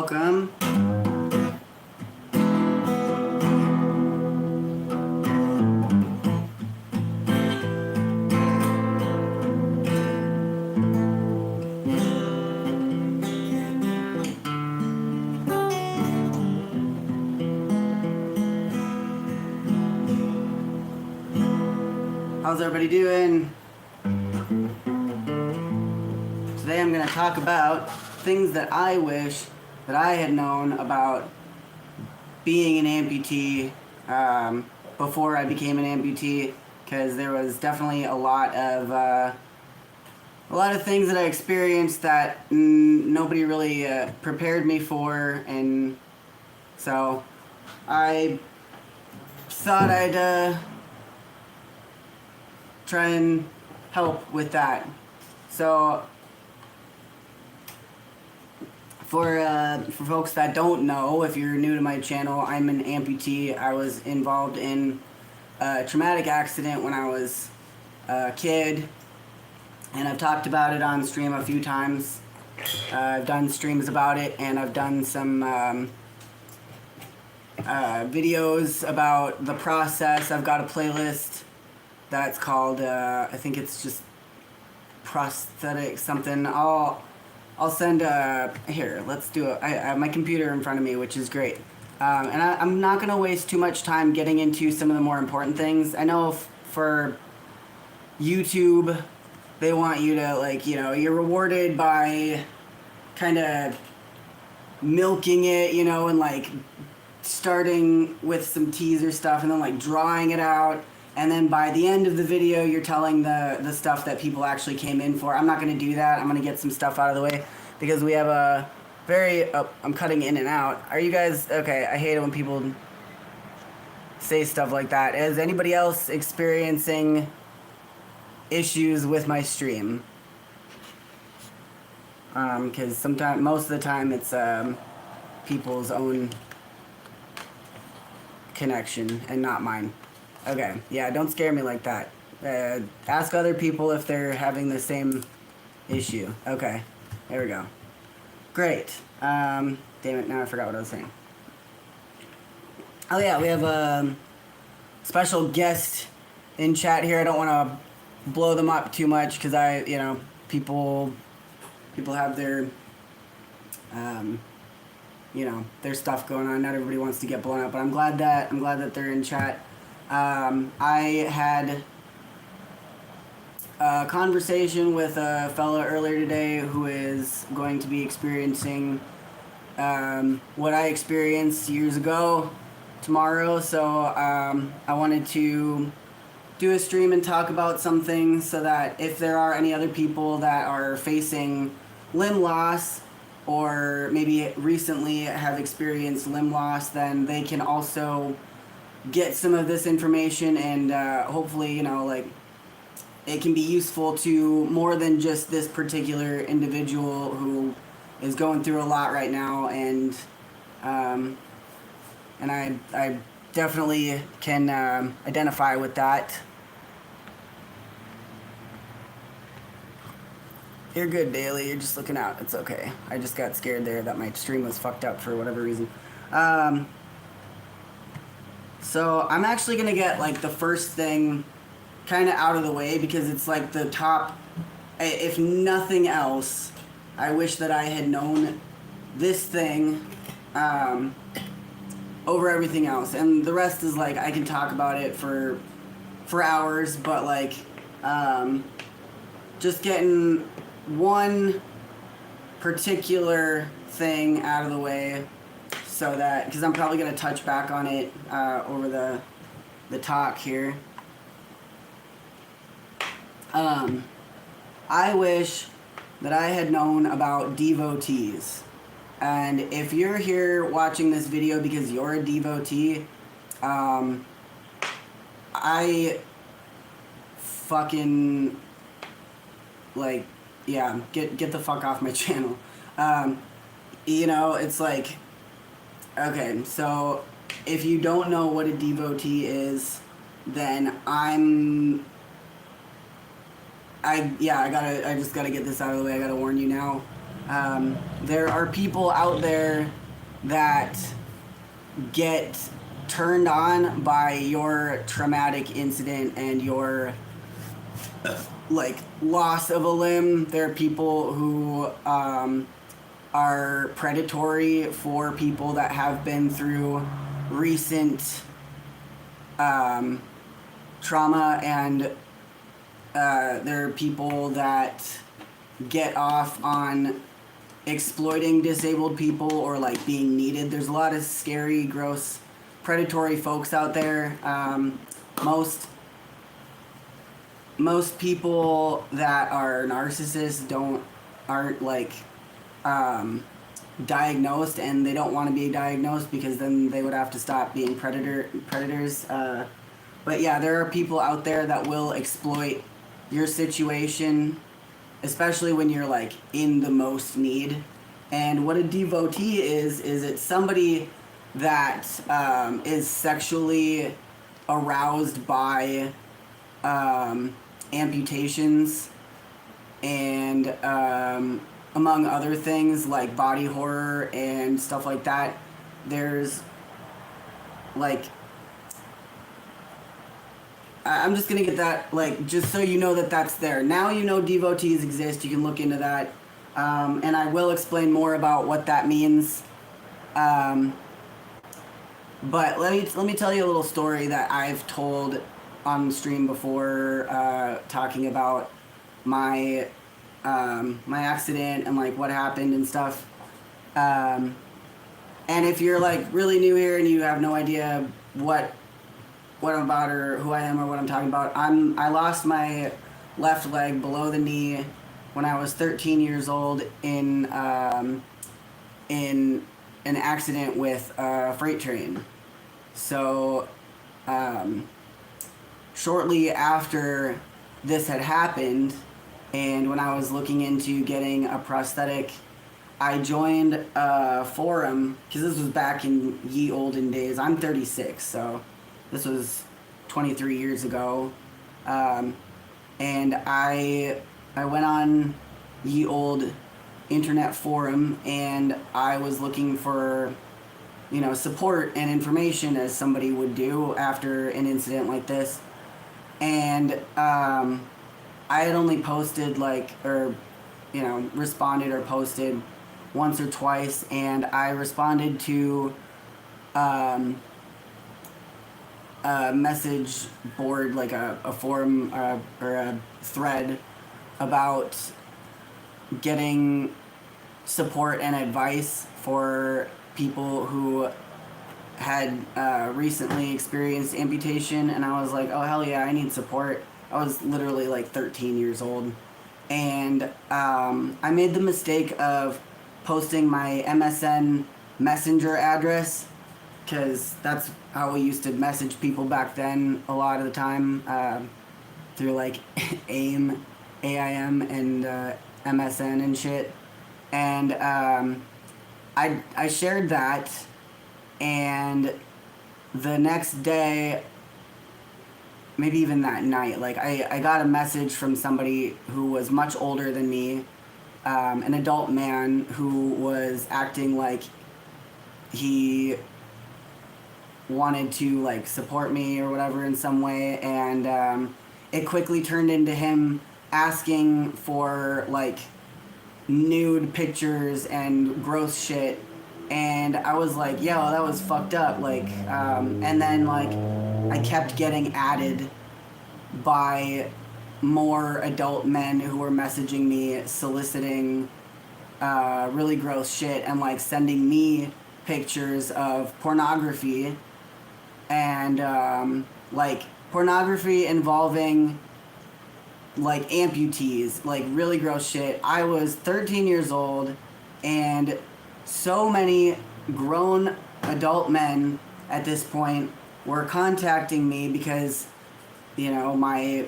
Welcome. How's everybody doing? Today I'm going to talk about things that I wish that I had known about being an amputee before I became an amputee, because there was definitely a lot of things that I experienced that nobody really prepared me for, and so I thought I'd try and help with that. So for folks that don't know, if you're new to my channel, I'm an amputee. I was involved in a traumatic accident when I was a kid, and I've talked about it on stream a few times. I've done streams about it, and I've done some videos about the process. I've got a playlist that's called, I think it's just Prosthetic something. I'll send, here, let's do it. I have my computer in front of me, which is great. And I'm not going to waste too much time getting into some of the more important things. I know for YouTube, they want you to, like, you know, you're rewarded by kind of milking it, you know, and, like, starting with some teaser stuff and then, like, drawing it out. And then by the end of the video, you're telling the stuff that people actually came in for. I'm not going to do that. I'm going to get some stuff out of the way because we have a very... Oh, I'm cutting in and out. Are you guys... Okay, I hate it when people say stuff like that. Is anybody else experiencing issues with my stream? Because sometimes, most of the time, it's people's own connection and not mine. Okay, yeah, don't scare me like that. Ask other people if they're having the same issue. Okay, there we go. Great. Damn it, now I forgot what I was saying. Oh yeah, we have a special guest in chat here. I don't want to blow them up too much because you know, people have their, you know, their stuff going on. Not everybody wants to get blown up, but I'm glad that they're in chat. I had a conversation with a fella earlier today who is going to be experiencing what I experienced years ago tomorrow, so I wanted to do a stream and talk about some things so that if there are any other people that are facing limb loss or maybe recently have experienced limb loss, then they can also get some of this information, and hopefully, you know, like, it can be useful to more than just this particular individual who is going through a lot right now, and I definitely can identify with that. You're good, Bailey. You're just looking out. It's okay. I just got scared there that my stream was fucked up for whatever reason. So I'm actually going to get, like, the first thing kind of out of the way because it's, like, the top. If nothing else, I wish that I had known this thing over everything else. And the rest is, like, I can talk about it for hours, but, like, just getting one particular thing out of the way, so that, because I'm probably going to touch back on it over the talk here. I wish that I had known about devotees. And if you're here watching this video because you're a devotee, I fucking, like, yeah, get the fuck off my channel. You know, it's like, okay, so if you don't know what a devotee is, then I just gotta get this out of the way. I gotta warn you now. There are people out there that get turned on by your traumatic incident and your like loss of a limb. There are people who are predatory for people that have been through recent trauma, and there are people that get off on exploiting disabled people or like being needed. There's a lot of scary, gross, predatory folks out there. Most people that are narcissists aren't like diagnosed, and they don't want to be diagnosed because then they would have to stop being predators. But yeah, there are people out there that will exploit your situation, especially when you're like in the most need. And what a devotee is it's somebody that is sexually aroused by amputations and among other things like body horror and stuff like that. There's like, I'm just gonna get that, like, just so you know that that's there. Now you know devotees exist, you can look into that. And I will explain more about what that means. But let me tell you a little story that I've told on stream before, talking about my my accident and like what happened and stuff. And if you're like really new here and you have no idea what I'm about or who I am or what I'm talking about, I lost my left leg below the knee when I was 13 years old in an accident with a freight train. So shortly after this had happened, and when I was looking into getting a prosthetic, I joined a forum, because this was back in ye olden days. I'm 36, so this was 23 years ago. And I went on ye old internet forum, and I was looking for, support and information, as somebody would do after an incident like this. And I had only posted responded or posted once or twice, and I responded to a message board, like a forum or a thread about getting support and advice for people who had recently experienced amputation. And I was like, oh hell yeah, I need support. I was literally like 13 years old, and I made the mistake of posting my MSN messenger address, because that's how we used to message people back then a lot of the time, through like AIM, and MSN and shit. And I shared that, and the next day, maybe even that night, like I got a message from somebody who was much older than me, an adult man who was acting like he wanted to like support me or whatever in some way, and it quickly turned into him asking for like nude pictures and gross shit. And I was like, yo, that was fucked up. Like, and then like I kept getting added by more adult men who were messaging me, soliciting really gross shit, and like sending me pictures of pornography, and like pornography involving like amputees, like really gross shit. I was 13 years old, and so many grown adult men at this point were contacting me because, my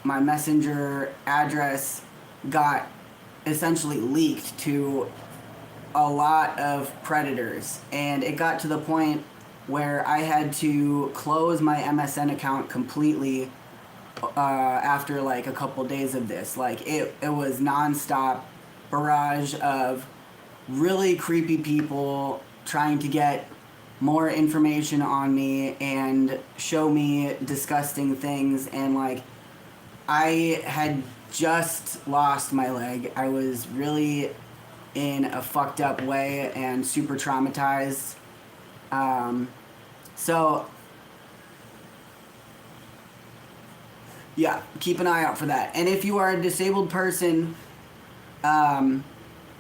messenger address got essentially leaked to a lot of predators, and it got to the point where I had to close my MSN account completely after like a couple days of this. Like it was nonstop barrage of really creepy people trying to get more information on me and show me disgusting things. And like, I had just lost my leg. I was really in a fucked up way and super traumatized. So yeah, keep an eye out for that. And if you are a disabled person,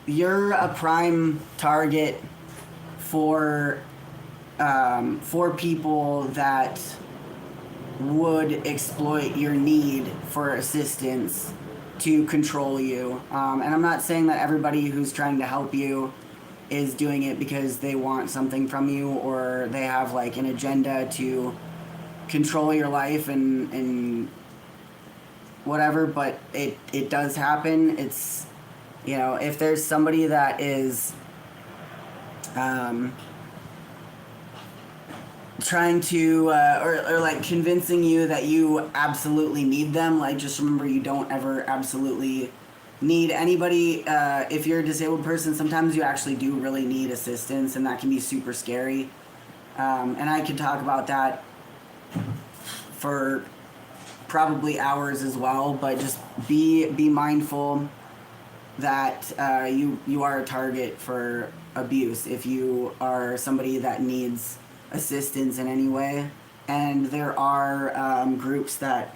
you're a prime target for people that would exploit your need for assistance to control you. And I'm not saying that everybody who's trying to help you is doing it because they want something from you or they have like an agenda to control your life and whatever, but it does happen. It's, you know, if there's somebody that is trying to or like convincing you that you absolutely need them, like, just remember you don't ever absolutely need anybody. If you're a disabled person, sometimes you actually do really need assistance, and that can be super scary. And I could talk about that for probably hours as well, but just be mindful that you are a target for abuse if you are somebody that needs assistance in any way. And there are groups that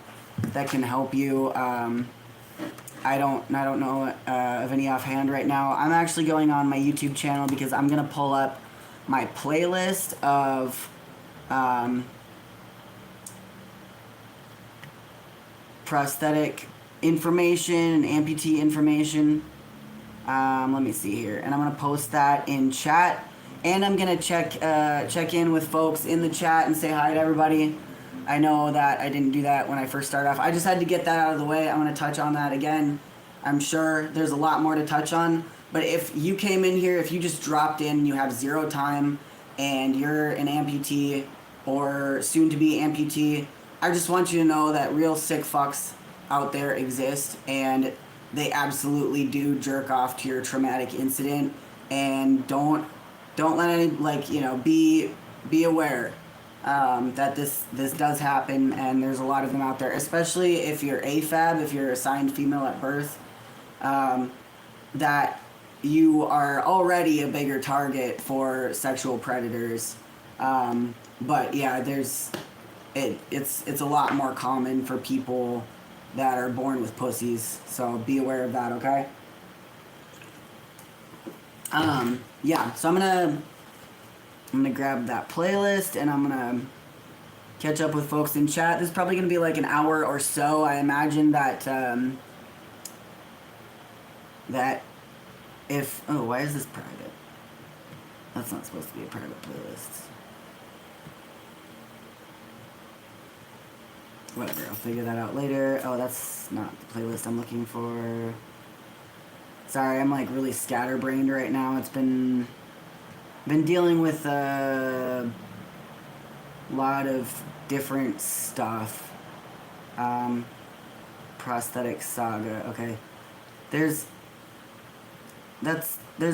can help you. I don't know of any offhand right now. I'm actually going on my YouTube channel because I'm gonna pull up my playlist of prosthetic information and amputee information. Let me see here, and I'm gonna post that in chat, and I'm gonna check in with folks in the chat and say hi to everybody. I know that I didn't do that when I first started off. I just had to get that out of the way. I'm gonna touch on that again. I'm sure there's a lot more to touch on, but if you came in here, if you just dropped in, you have zero time, and you're an amputee or soon to be amputee, I just want you to know that real sick fucks out there exist, and they absolutely do jerk off to your traumatic incident. And don't let any, like, you know, be aware that this does happen, and there's a lot of them out there, especially if you're AFAB, if you're assigned female at birth, that you are already a bigger target for sexual predators. But yeah, it's a lot more common for people that are born with pussies, so be aware of that, okay? Yeah, so I'm gonna grab that playlist, and I'm gonna catch up with folks in chat. This is probably gonna be like an hour or so. I imagine that that if, oh, why is this private? That's not supposed to be a private playlist. Whatever, I'll figure that out later. Oh, that's not the playlist I'm looking for. Sorry, I'm like really scatterbrained right now. It's been dealing with a lot of different stuff. Prosthetic saga. Okay, there's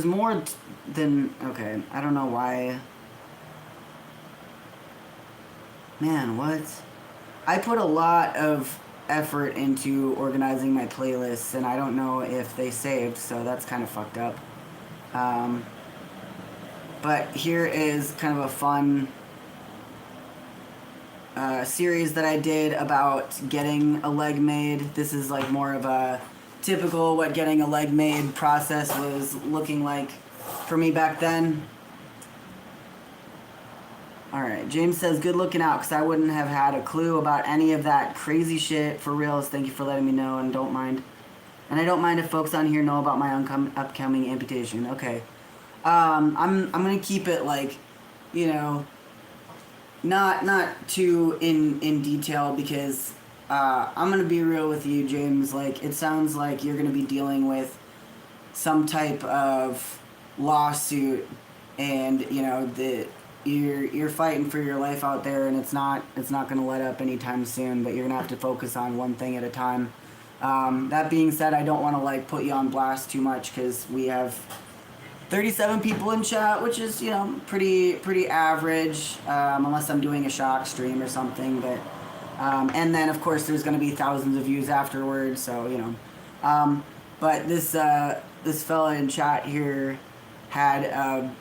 more than, okay. I don't know why. Man, what? I put a lot of effort into organizing my playlists, and I don't know if they saved, so that's kind of fucked up. But here is kind of a fun series that I did about getting a leg made. This is like more of a typical what getting a leg made process was looking like for me back then. Alright, James says, good looking out, because I wouldn't have had a clue about any of that crazy shit. For reals, thank you for letting me know, and don't mind. And I don't mind if folks on here know about my upcoming amputation. Okay. I'm gonna keep it, like, you know, not too in detail, because I'm gonna be real with you, James. Like, it sounds like you're gonna be dealing with some type of lawsuit, and, you know, you're fighting for your life out there, and it's not going to let up anytime soon, but you're going to have to focus on one thing at a time. That being said, I don't want to like put you on blast too much because we have 37 people in chat, which is, you know, pretty average, unless I'm doing a shock stream or something. But and then of course there's going to be thousands of views afterwards, so you know. But this fella in chat here had a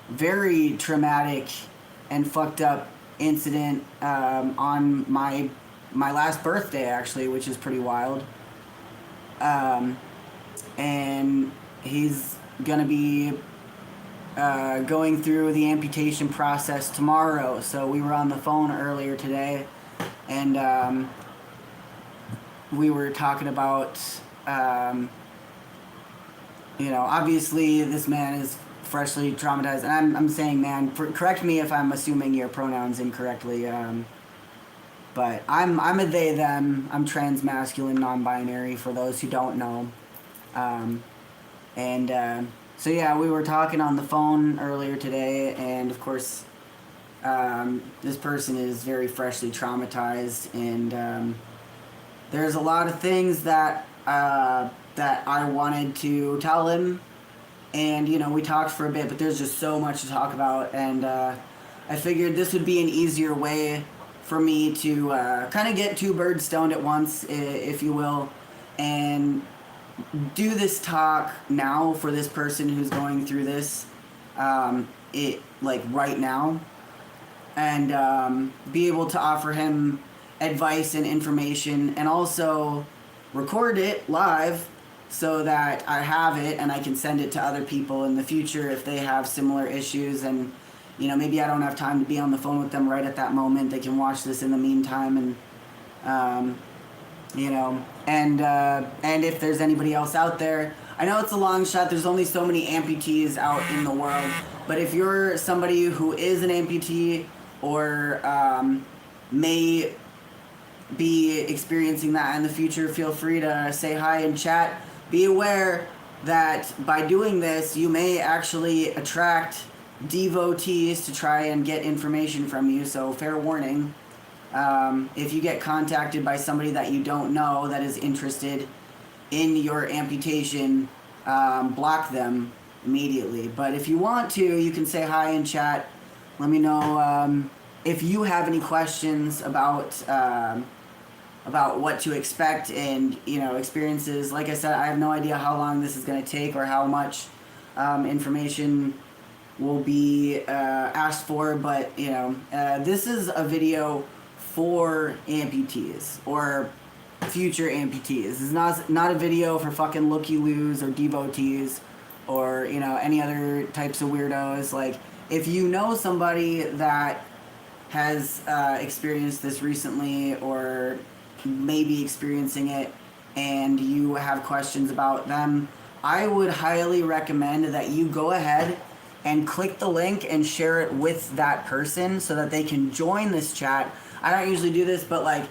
very traumatic and fucked up incident on my last birthday, actually, which is pretty wild. And he's gonna be going through the amputation process tomorrow. So we were on the phone earlier today, and we were talking about, you know, obviously this man is freshly traumatized, and I'm saying man. Correct me if I'm assuming your pronouns incorrectly. But I'm a they them. I'm trans masculine non-binary for those who don't know. So yeah, we were talking on the phone earlier today, and of course, this person is very freshly traumatized, and there's a lot of things that I wanted to tell him, and you know, we talked for a bit, but there's just so much to talk about, and I figured this would be an easier way for me to kind of get two birds stoned at once, if you will, and do this talk now for this person who's going through this, like right now, and be able to offer him advice and information, and also record it live so that I have it and I can send it to other people in the future if they have similar issues. And you know, maybe I don't have time to be on the phone with them right at that moment. They can watch this in the meantime, and you know, and if there's anybody else out there, I know it's a long shot. There's only so many amputees out in the world, but if you're somebody who is an amputee or may be experiencing that in the future, feel free to say hi in chat. Be aware that by doing this, you may actually attract devotees to try and get information from you, so fair warning. If you get contacted by somebody that you don't know that is interested in your amputation, block them immediately. But if you want to, you can say hi in chat. Let me know if you have any questions about what to expect and, you know, experiences. Like I said, I have no idea how long this is going to take or how much information will be asked for, but you know, this is a video for amputees or future amputees. This is not a video for fucking looky-loos or devotees or, you know, any other types of weirdos. Like, if you know somebody that has experienced this recently or maybe experiencing it and you have questions about them, I would highly recommend that you go ahead and click the link and share it with that person so that they can join this chat. I don't usually do this, but like,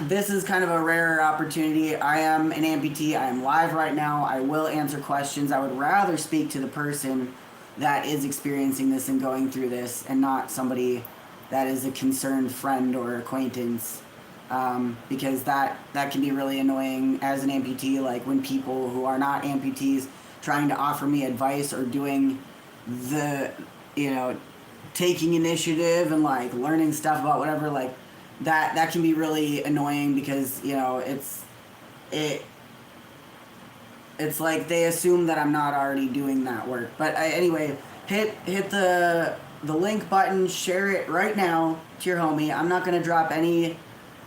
this is kind of a rare opportunity. I am an amputee. I am live right now. I will answer questions. I would rather speak to the person that is experiencing this and going through this, and not somebody that is a concerned friend or acquaintance, because that can be really annoying as an amputee. Like, when people who are not amputees trying to offer me advice or doing the, you know, taking initiative and like learning stuff about whatever, like that can be really annoying, because you know, it's like they assume that I'm not already doing that work. But anyway, hit the link button, share it right now to your homie. I'm not gonna drop any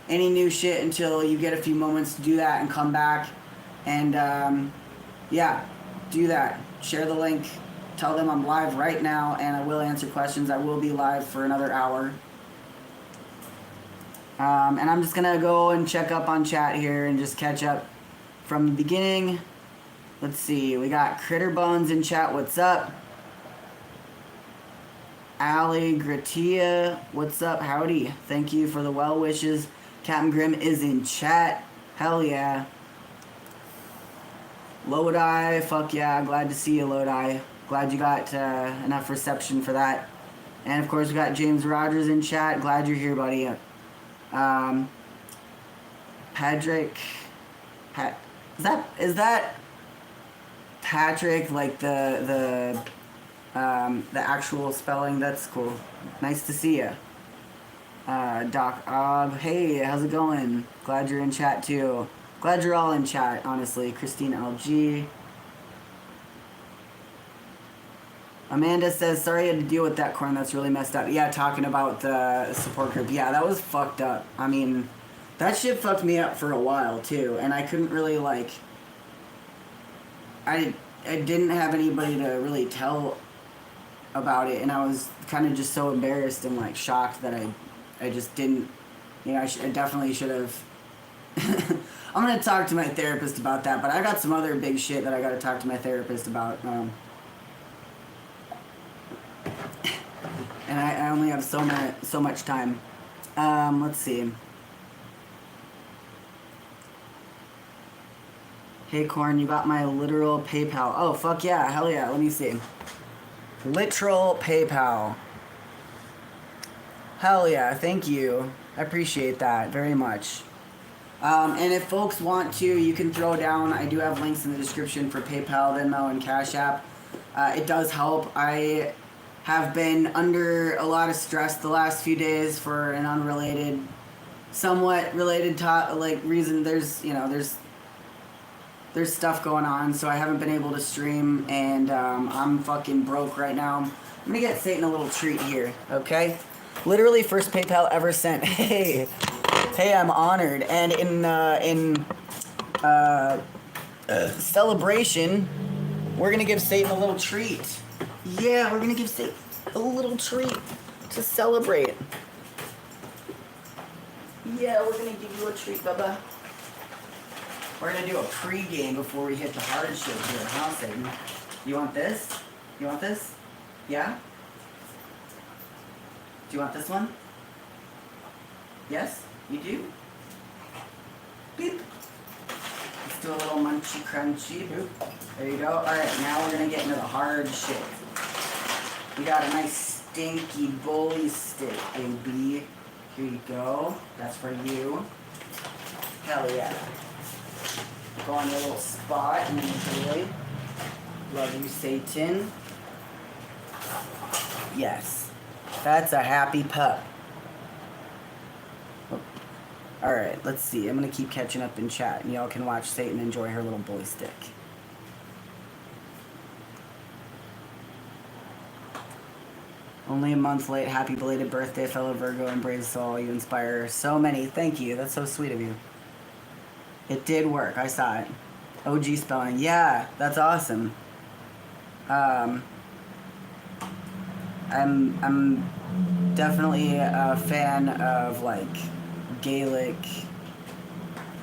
new shit until you get a few moments to do that and come back, and yeah, do that. Share the link. Tell them I'm live right now, and I will answer questions. I will be live for another hour. And I'm just gonna go and check up on chat here and just catch up from the beginning. Let's see, we got Critter Bones in chat, what's up? Ali Gratia, what's up, howdy? Thank you for the well wishes. Captain Grimm is in chat, hell yeah. Lodi, fuck yeah, glad to see you, Lodi. Glad you got enough reception for that. And of course we got James Rogers in chat. Glad you're here, buddy. Patrick Is that Patrick, like the actual spelling? That's cool. Nice to see you. Doc Ob, hey, how's it going? Glad you're in chat too. Glad you're all in chat, honestly. Christine LG. Amanda says, sorry you had to deal with that, Corn. That's really messed up. Yeah, talking about the support group. Yeah, that was fucked up. I mean, that shit fucked me up for a while too, and I couldn't really like. I didn't have anybody to really tell about it, and I was kind of just so embarrassed and like shocked that I just didn't. You know, I definitely should have. I'm gonna talk to my therapist about that, but I got some other big shit that I got to talk to my therapist about. And I only have so much time. Let's see. Hey, Corn, you got my literal PayPal. Oh, fuck yeah. Hell yeah. Let me see. Literal PayPal. Hell yeah. Thank you. I appreciate that very much. And if folks want to, you can throw down. I do have links in the description for PayPal, Venmo, and Cashapp. It does help. I have been under a lot of stress the last few days for an unrelated, somewhat related reason. There's stuff going on, so I haven't been able to stream, and I'm fucking broke right now. I'm gonna get Satan a little treat here, okay? Literally first PayPal ever sent. Hey, I'm honored. And in celebration, we're gonna give Satan a little treat. Yeah, we're gonna give Satan a little treat to celebrate. Yeah, we're gonna give you a treat, Bubba. We're gonna do a pre-game before we hit the hard shit here, huh, Satan? You want this? You want this? Yeah? Do you want this one? Yes? You do? Beep. Let's do a little munchy crunchy. Boop. There you go. Alright, now we're gonna get into the hard shit. We got a nice stinky bully stick, baby. Here you go. That's for you. Hell yeah. Go on your little spot and enjoy. Love you, Satan. Yes. That's a happy pup. Alright, let's see. I'm going to keep catching up in chat, and y'all can watch Satan enjoy her little bully stick. Only a month late. Happy belated birthday, fellow Virgo and brave soul. You inspire so many. Thank you. That's so sweet of you. It did work. I saw it. OG spelling. Yeah, that's awesome. I'm definitely a fan of like Gaelic,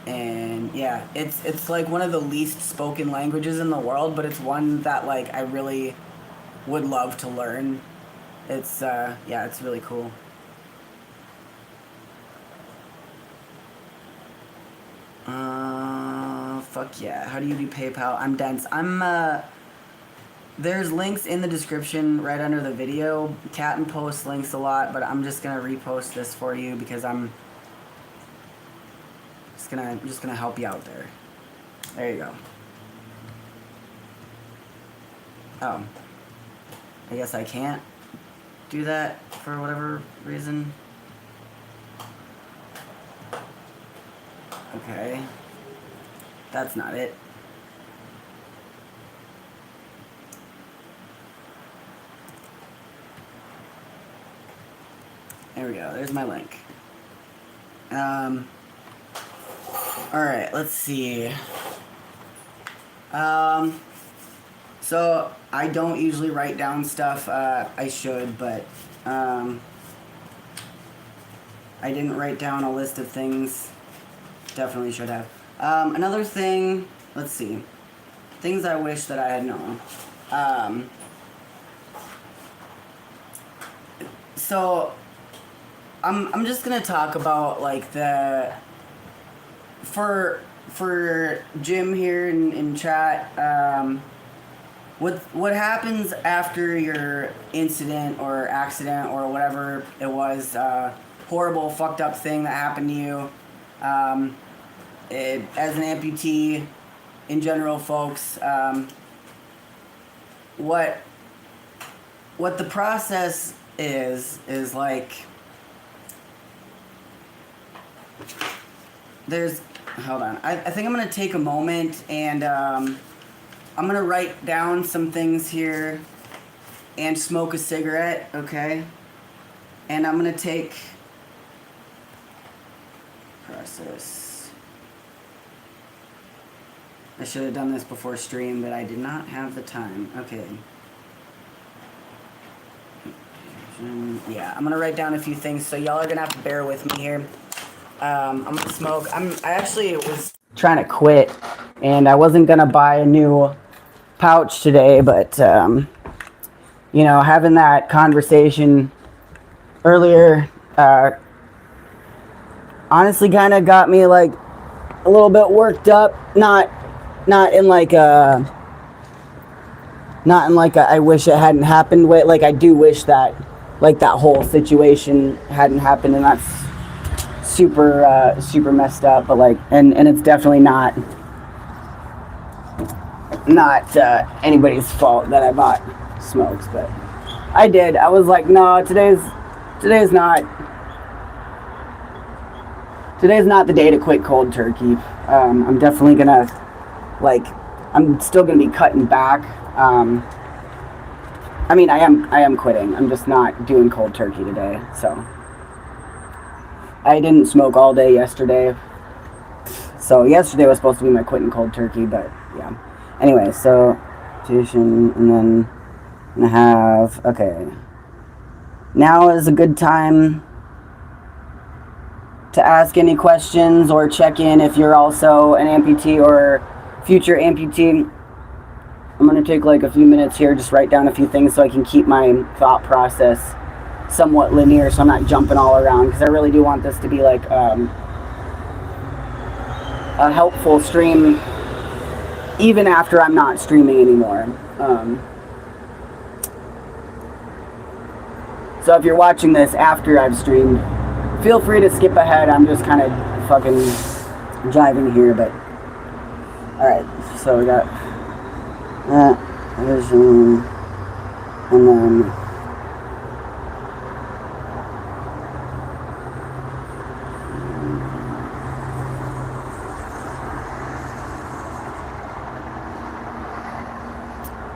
and yeah, it's like one of the least spoken languages in the world, but it's one that like I really would love to learn. It's yeah, it's really cool. Fuck yeah. How do you do PayPal? I'm dense. There's links in the description right under the video. Captain posts links a lot, but I'm just gonna repost this for you because I'm just gonna help you out there. There you go. Oh. I guess I can't do that for whatever reason. Okay. That's not it. There we go. There's my link. Alright, let's see. So, I don't usually write down stuff. I should, but I didn't write down a list of things. Definitely should have. Another thing, let's see. Things I wish that I had known. So, I'm just gonna talk about like for Jim here in chat. What happens after your incident or accident or whatever it was, horrible fucked up thing that happened to you. as an amputee, in general, folks, what the process is like. Hold on. I think I'm gonna take a moment and I'm gonna write down some things here and smoke a cigarette, okay? And I'm gonna take process. I should have done this before stream, but I did not have the time. Okay. Yeah, I'm gonna write down a few things, so y'all are gonna have to bear with me here. I'm gonna smoke. I actually was trying to quit, and I wasn't gonna buy a new pouch today, but you know, having that conversation earlier honestly kind of got me like a little bit worked up. Not in like a I wish it hadn't happened way. Like I do wish that like that whole situation hadn't happened, and that's super messed up. But like, and it's definitely not anybody's fault that I bought smokes, but I did. I was like, no, today's not the day to quit cold turkey. I'm definitely gonna, like, I'm still gonna be cutting back. I mean, I am quitting. I'm just not doing cold turkey today. So I didn't smoke all day yesterday. So yesterday was supposed to be my quitting cold turkey, but yeah. Anyway, so and then I'm gonna have, okay. Now is a good time to ask any questions or check in if you're also an amputee or future amputee. I'm going to take like a few minutes here, just write down a few things so I can keep my thought process somewhat linear, so I'm not jumping all around, because I really do want this to be like a helpful stream even after I'm not streaming anymore. So if you're watching this after I've streamed, feel free to skip ahead. I'm just kind of fucking jiving here, but alright, so we got that vision, and then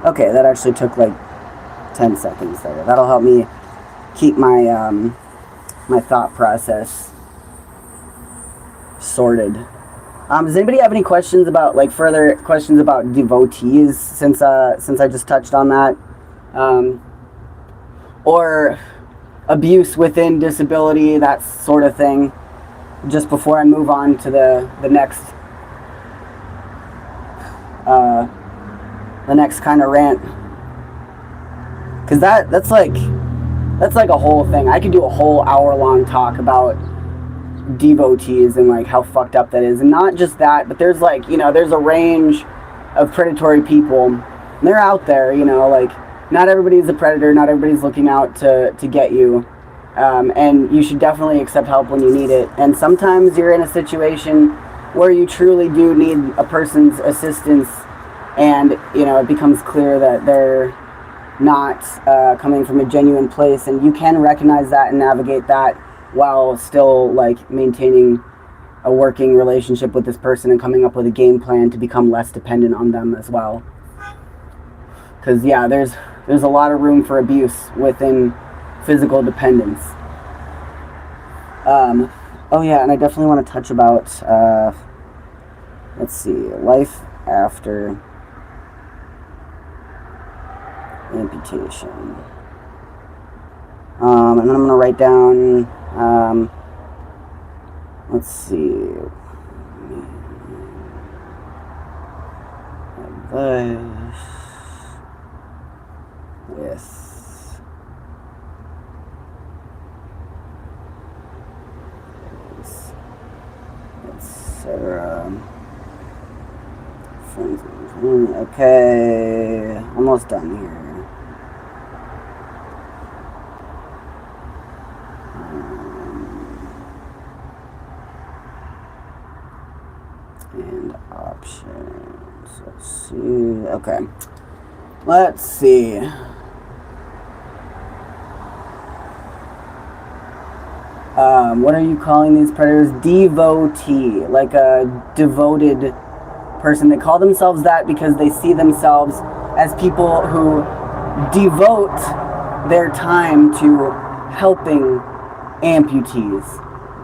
okay, that actually took like 10 seconds there. That'll help me keep my my thought process sorted. Does anybody have any questions about, like, further questions about devotees, since I just touched on that, or abuse within disability, that sort of thing, just before I move on to the next kind of rant, because that's like a whole thing. I could do a whole hour-long talk about devotees and like how fucked up that is. And not just that, but there's like, you know, there's a range of predatory people, and they're out there, you know, like not everybody's a predator, not everybody's looking out to get you, and you should definitely accept help when you need it. And sometimes you're in a situation where you truly do need a person's assistance, and you know, it becomes clear that they're not coming from a genuine place, and you can recognize that and navigate that while still like maintaining a working relationship with this person and coming up with a game plan to become less dependent on them as well. Because yeah, there's a lot of room for abuse within physical dependence. Oh yeah, and I definitely want to touch about let's see, life after amputation. And then I'm going to write down, let's see, advice with Sarah. Okay, almost done here. and options. Let's see. Okay. Let's see. What are you calling these predators? Devotee, like a devoted person. They call themselves that because they see themselves as people who devote their time to helping amputees.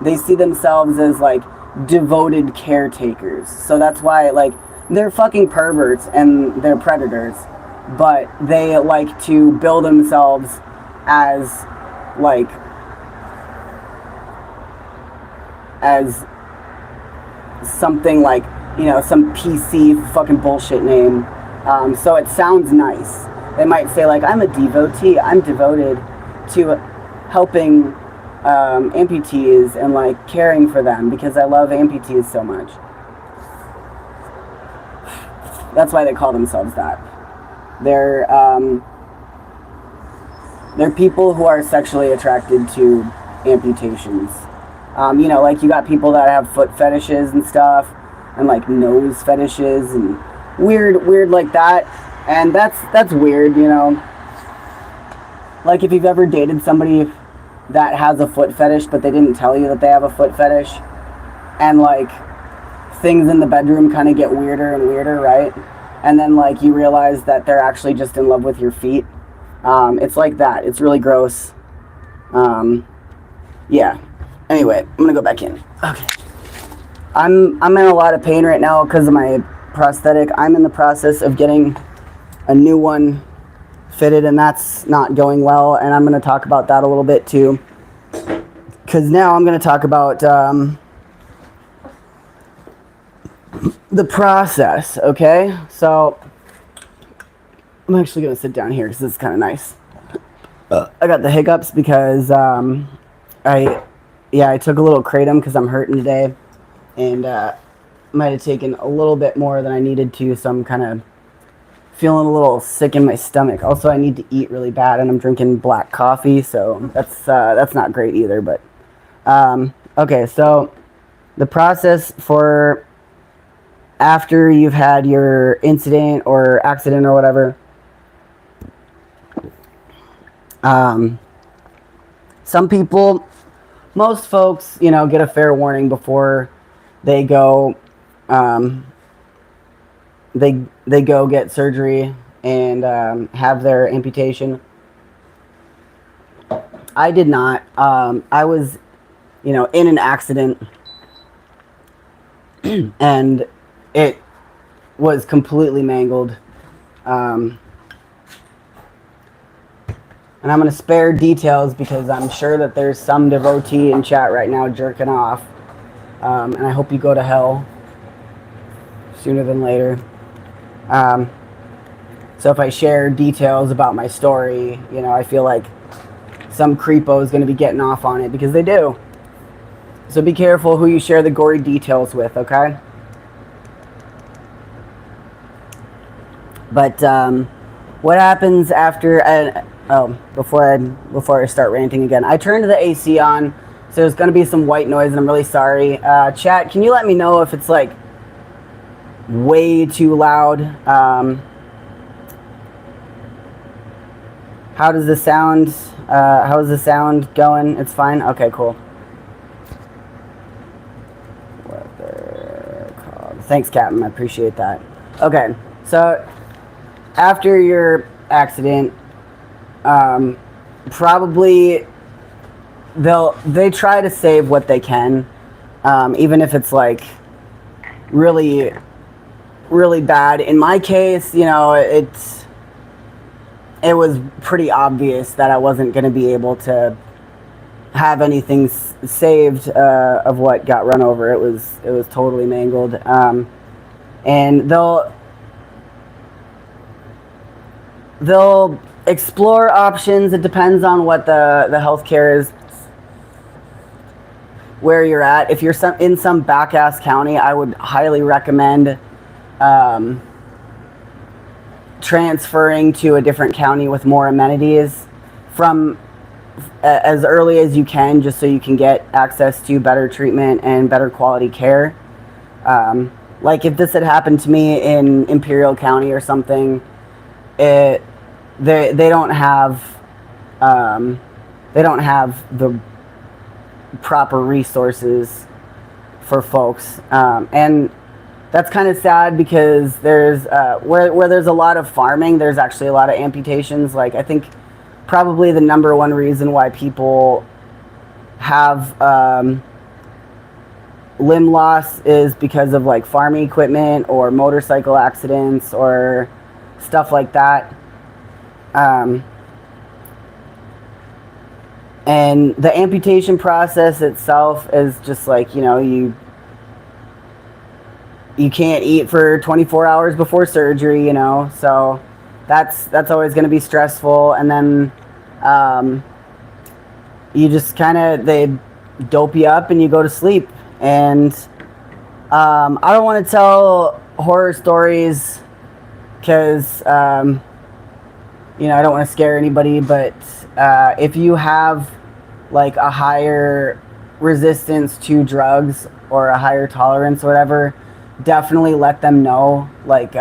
They see themselves as like devoted caretakers. So that's why like they're fucking perverts and they're predators, but they like to bill themselves as like as something like, you know, some PC fucking bullshit name. So it sounds nice. They might say like, I'm a devotee. I'm devoted to helping amputees and like caring for them because I love amputees so much. That's why they call themselves that. They're people who are sexually attracted to amputations. You know, like you got people that have foot fetishes and stuff, and like nose fetishes and weird like that. And that's weird, you know. Like if you've ever dated somebody that has a foot fetish, but they didn't tell you that they have a foot fetish, and like things in the bedroom kind of get weirder and weirder, right? And then like you realize that they're actually just in love with your feet. It's like that. It's really gross. Yeah. Anyway, I'm gonna go back in. Okay. I'm in a lot of pain right now because of my prosthetic. I'm in the process of getting a new one fitted, and that's not going well. And I'm gonna talk about that a little bit too, because now I'm gonna talk about the process. Okay, so I'm actually gonna sit down here because this is kind of nice. I got the hiccups because I took a little kratom because I'm hurting today, and might have taken a little bit more than I needed to, so I'm kind of feeling a little sick in my stomach. Also, I need to eat really bad, and I'm drinking black coffee, so that's not great either. But okay, so the process for after you've had your incident or accident or whatever. Some people, most folks, you know, get a fair warning before they go, they go get surgery and have their amputation. I did not. I was, you know, in an accident, and it was completely mangled. And I'm going to spare details because I'm sure that there's some devotee in chat right now jerking off. And I hope you go to hell sooner than later. So if I share details about my story, you know, I feel like some creepo is going to be getting off on it because they do. So be careful who you share the gory details with, okay? But what happens after... before I start ranting again, I turned the AC on, so there's going to be some white noise, and I'm really sorry. Chat, can you let me know if it's like way too loud? How does the sound? How is the sound going? It's fine. Okay, cool. What they're called? Thanks, Captain. I appreciate that. Okay, so after your accident. Probably they try to save what they can, even if it's like really bad. In my case, you know, it was pretty obvious that I wasn't going to be able to have anything saved of what got run over. It was totally mangled, and they'll explore options. It depends on what the healthcare is, where you're at. If you're in some back-ass county, I would highly recommend transferring to a different county with more amenities from as early as you can, just so you can get access to better treatment and better quality care. like if this had happened to me in Imperial County or something, they don't have they don't have the proper resources for folks, and that's kind of sad because there's where there's a lot of farming, there's actually a lot of amputations. Like I think probably the number one reason why people have limb loss is because of like farming equipment or motorcycle accidents or stuff like that. And the amputation process itself is just like, you know, you can't eat for 24 hours before surgery, you know, so that's always going to be stressful. And then you just kind of, they dope you up and you go to sleep. And I don't want to tell horror stories because, you know, I don't want to scare anybody, but if you have like a higher resistance to drugs or a higher tolerance or whatever, definitely let them know. Like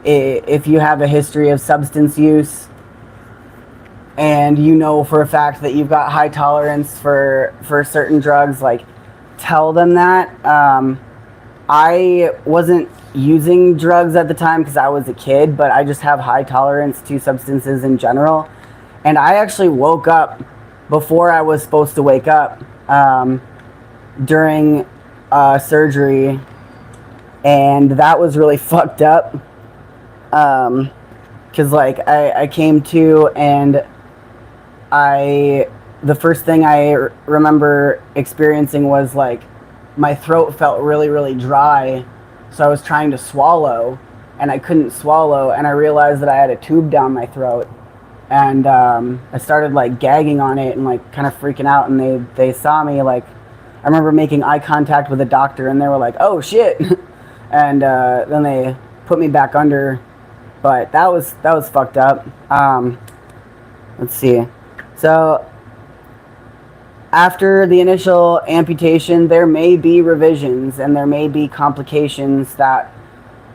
if you have a history of substance use and you know for a fact that you've got high tolerance for certain drugs, like tell them that. I wasn't using drugs at the time because I was a kid, but I just have high tolerance to substances in general. And I actually woke up before I was supposed to wake up during surgery, and that was really fucked up. Because like I came to, and the first thing I remember experiencing was like my throat felt really, really dry. So I was trying to swallow and I couldn't swallow, and I realized that I had a tube down my throat, and I started like gagging on it and like kind of freaking out, and they saw me. Like I remember making eye contact with a doctor, and they were like, oh shit. And then they put me back under, but that was fucked up. Let's see. So after the initial amputation, there may be revisions and there may be complications that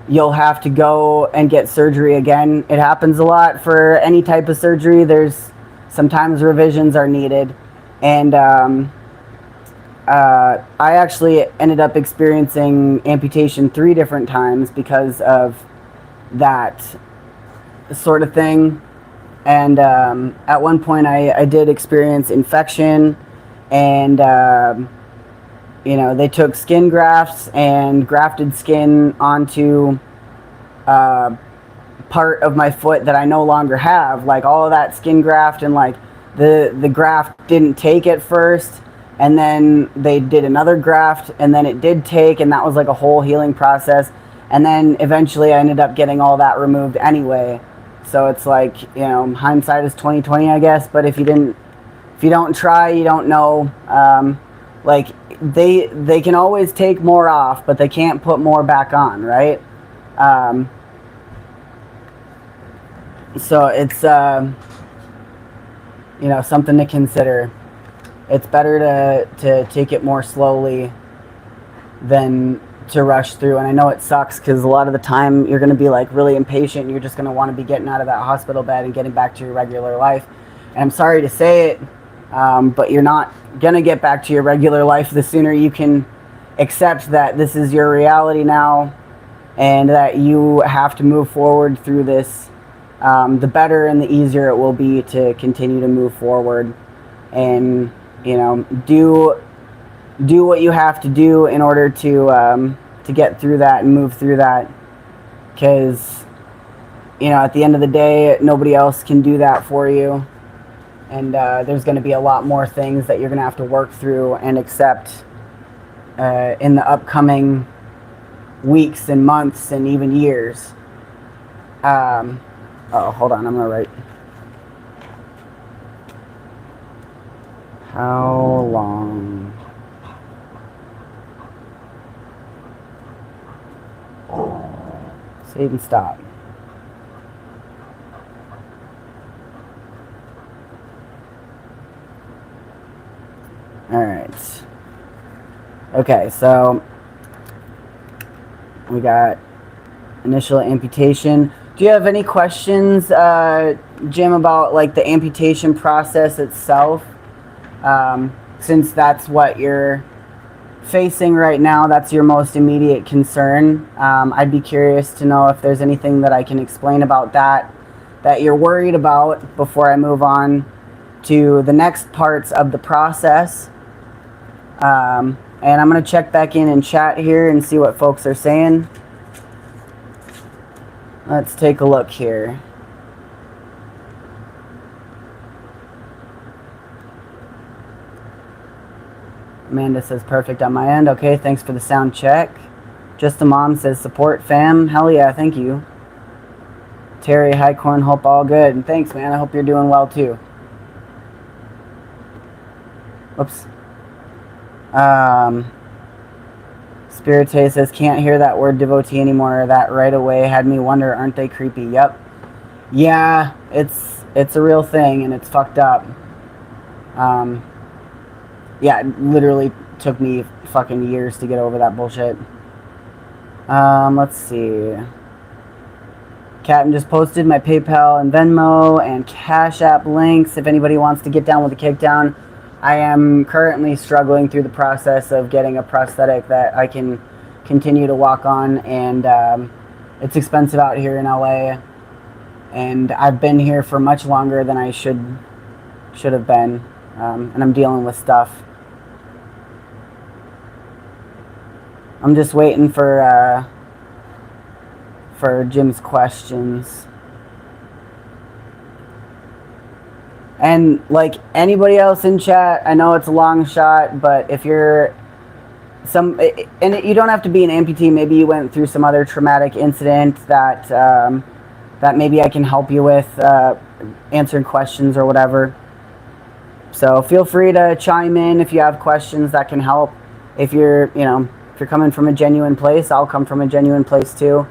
you'll have to go and get surgery again. It happens a lot for any type of surgery. There's sometimes revisions are needed. And I actually ended up experiencing amputation 3 different times because of that sort of thing. And at one point I did experience infection, and you know, they took skin grafts and grafted skin onto part of my foot that I no longer have. Like all of that skin graft, and like the graft didn't take at first, and then they did another graft, and then it did take, and that was like a whole healing process. And then eventually I ended up getting all that removed anyway. So it's like, you know, hindsight is 20/20, I guess. But if you don't try, you don't know. Like they can always take more off, but they can't put more back on, right? So it's you know, something to consider. It's better to take it more slowly than to rush through. And I know it sucks because a lot of the time you're going to be like really impatient. You're just going to want to be getting out of that hospital bed and getting back to your regular life. And I'm sorry to say it, but you're not going to get back to your regular life. The sooner you can accept that this is your reality now and that you have to move forward through this, the better and the easier it will be to continue to move forward. And, you know, do what you have to do in order to get through that and move through that, because, you know, at the end of the day, nobody else can do that for you. And there's going to be a lot more things that you're going to have to work through and accept in the upcoming weeks and months and even years. Oh, hold on, I'm going to write. How long? Save and stop. All right. Okay, so We got initial amputation. Do you have any questions, Jim, about like the amputation process itself? Since that's what you're facing right now, that's your most immediate concern. I'd be curious to know if there's anything that I can explain about that you're worried about before I move on to the next parts of the process. And I'm going to check back in chat here and see what folks are saying. Let's take a look here. Amanda says perfect on my end. Okay, thanks for the sound check. Just a Mom says support fam. Hell yeah, thank you. Terry, hi Corn, hope all good. And thanks, man. I hope you're doing well too. Whoops. Spirite says can't hear that word devotee anymore. That right away had me wonder, aren't they creepy? Yep. Yeah, it's a real thing and it's fucked up. Yeah, it literally took me fucking years to get over that bullshit. Let's see. Captain just posted my PayPal and Venmo and Cashapp links if anybody wants to get down with a kickdown. I am currently struggling through the process of getting a prosthetic that I can continue to walk on, and it's expensive out here in LA, and I've been here for much longer than I should have been, and I'm dealing with stuff. I'm just waiting for Jim's questions. And like anybody else in chat, I know it's a long shot, but if you're and you don't have to be an amputee, maybe you went through some other traumatic incident that that maybe I can help you with, answering questions or whatever. So feel free to chime in if you have questions that can help. If you're coming from a genuine place, I'll come from a genuine place too.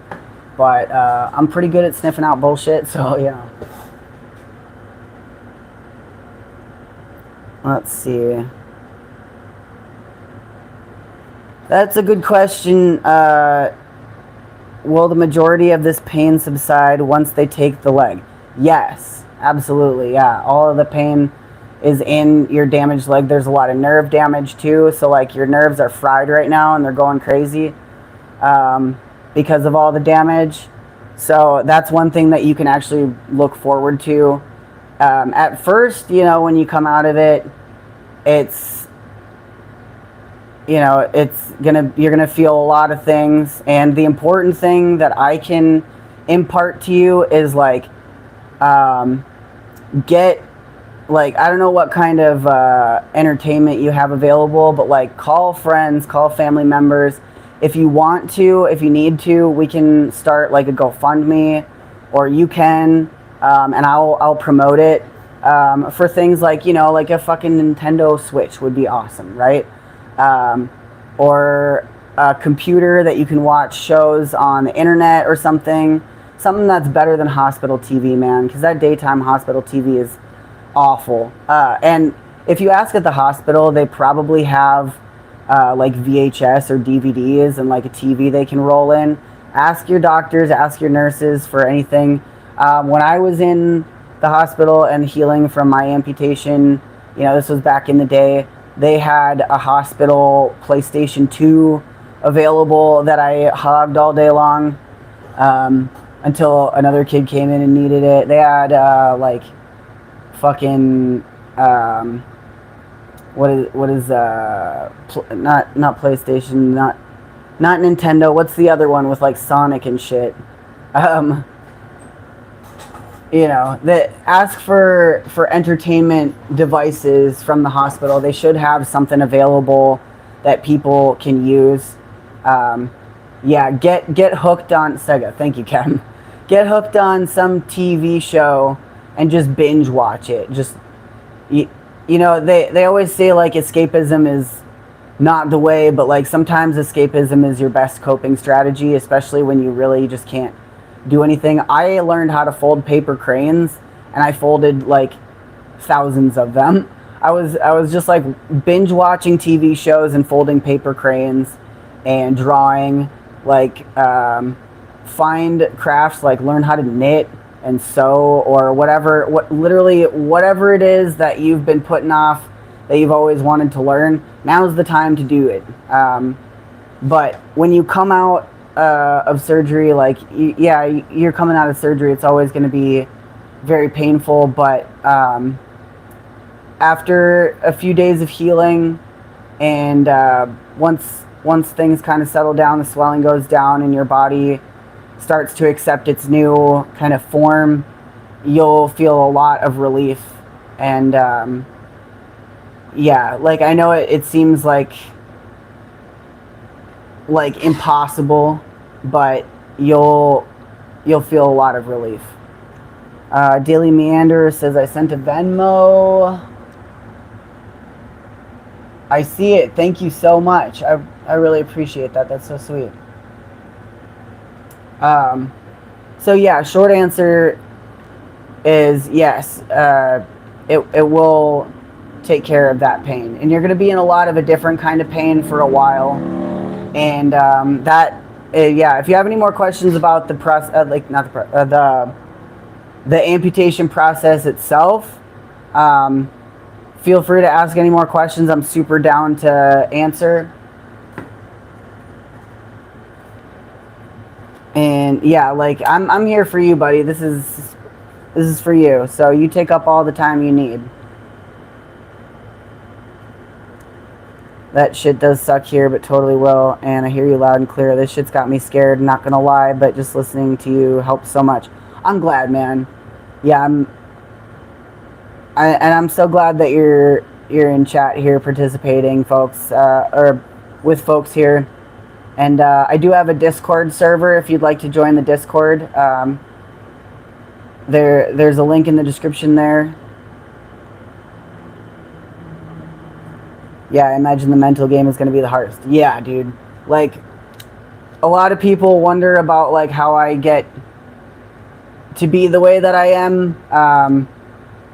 But I'm pretty good at sniffing out bullshit, so Let's see. That's a good question. Will the majority of this pain subside once they take the leg? Yes, absolutely, yeah. All of the pain is in your damaged leg. There's a lot of nerve damage too, so like your nerves are fried right now and they're going crazy because of all the damage. So that's one thing that you can actually look forward to. At first, when you come out of it, you're gonna feel a lot of things, and the important thing that I can impart to you is I don't know what kind of entertainment you have available, but call friends, call family members. If you want to, if you need to, we can start a GoFundMe, or you can, and I'll promote it for things like a fucking Nintendo Switch would be awesome, right? Or a computer that you can watch shows on the internet or something that's better than hospital TV, man, because that daytime hospital TV is awful. And if you ask at the hospital, they probably have VHS or DVDs and a TV they can roll in. Ask your doctors, ask your nurses for anything. When I was in the hospital and healing from my amputation, this was back in the day, they had a hospital PlayStation 2 available that I hogged all day long until another kid came in and needed it. They had fucking what is not PlayStation, not Nintendo. What's the other one with Sonic and shit? That ask for entertainment devices from the hospital. They should have something available that people can use. Get hooked on Sega. Thank you, Kevin. Get hooked on some TV show and just binge watch it. Just they always say escapism is not the way, but sometimes escapism is your best coping strategy, especially when you really just can't do anything. I learned how to fold paper cranes, and I folded thousands of them. I was just binge watching TV shows and folding paper cranes and drawing Like, find crafts, like learn how to knit and sew or whatever, literally whatever it is that you've been putting off that you've always wanted to learn. Now's the time to do it. But when you come out of surgery, like, you're coming out of surgery, it's always going to be very painful, but after a few days of healing and once things kind of settle down, the swelling goes down and your body starts to accept its new kind of form, you'll feel a lot of relief. And like, I know it seems like impossible, but you'll feel a lot of relief. Daily Meander says, I sent a Venmo. I see it. Thank you so much. I really appreciate that. That's so sweet. So yeah, short answer is yes. It will take care of that pain, and you're going to be in a lot of a different kind of pain for a while. And if you have any more questions about the the amputation process itself, feel free to ask any more questions. I'm super down to answer. And yeah, like, I'm here for you, buddy. This is for you. So you take up all the time you need. That shit does suck here, but totally will. And I hear you loud and clear. This shit's got me scared, not gonna lie, but just listening to you helps so much. I'm glad, man. Yeah, I'm so glad that you're in chat here participating, folks, or with folks here. And I do have a Discord server if you'd like to join the Discord. There's a link in the description there. Yeah, I imagine the mental game is going to be the hardest. Yeah, dude. Like, a lot of people wonder about, like, how I get to be the way that I am.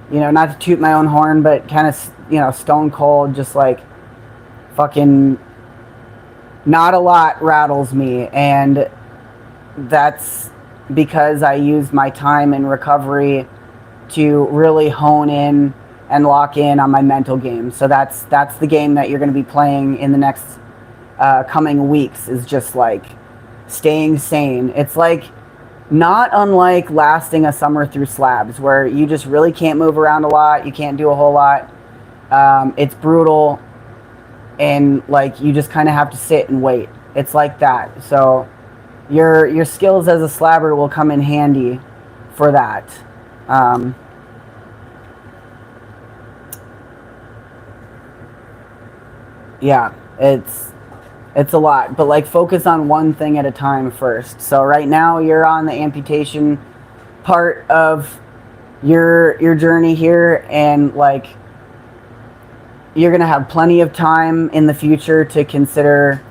You know, not to toot my own horn, but kind of, you know, stone cold, just like fucking not a lot rattles me. And that's because I used my time in recovery to really hone in and lock in on my mental game. So that's the game that you're going to be playing in the next coming weeks, is just like staying sane. It's like not unlike lasting a summer through slabs, where you just really can't move around a lot, you can't do a whole lot. It's brutal, and like you just kind of have to sit and wait. It's like that. So your skills as a slabber will come in handy for that. Yeah, it's a lot, but like focus on one thing at a time first. So right now you're on the amputation part of your journey here, and like you're gonna have plenty of time in the future to consider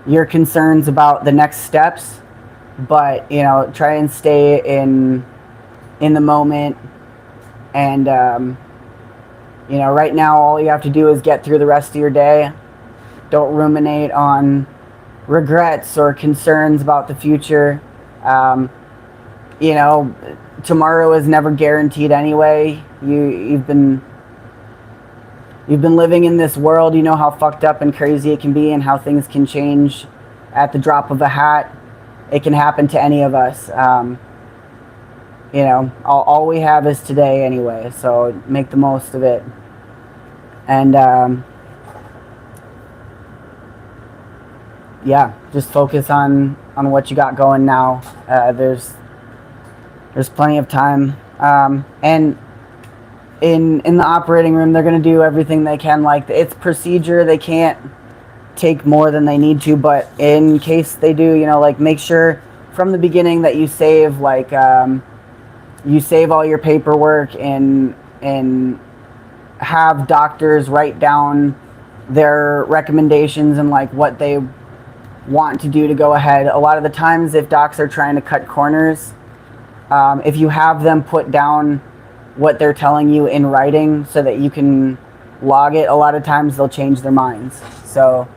your concerns about the next steps. But you know, try and stay in the moment. And you know, right now all you have to do is get through the rest of your day. Don't ruminate on regrets or concerns about the future. You know, tomorrow is never guaranteed anyway. You've been living in this world. You know how fucked up and crazy it can be, and how things can change at the drop of a hat. It can happen to any of us. You know, all we have is today anyway, so make the most of it. And yeah, just focus on what you got going now. There's plenty of time. And in the operating room, they're going to do everything they can. Like, it's procedure, they can't take more than they need to, but in case they do, you know, like, make sure from the beginning that you save, like, you save all your paperwork, and have doctors write down their recommendations and like what they want to do to go ahead. A lot of the times, if docs are trying to cut corners, if you have them put down what they're telling you in writing so that you can log it, a lot of times they'll change their minds. So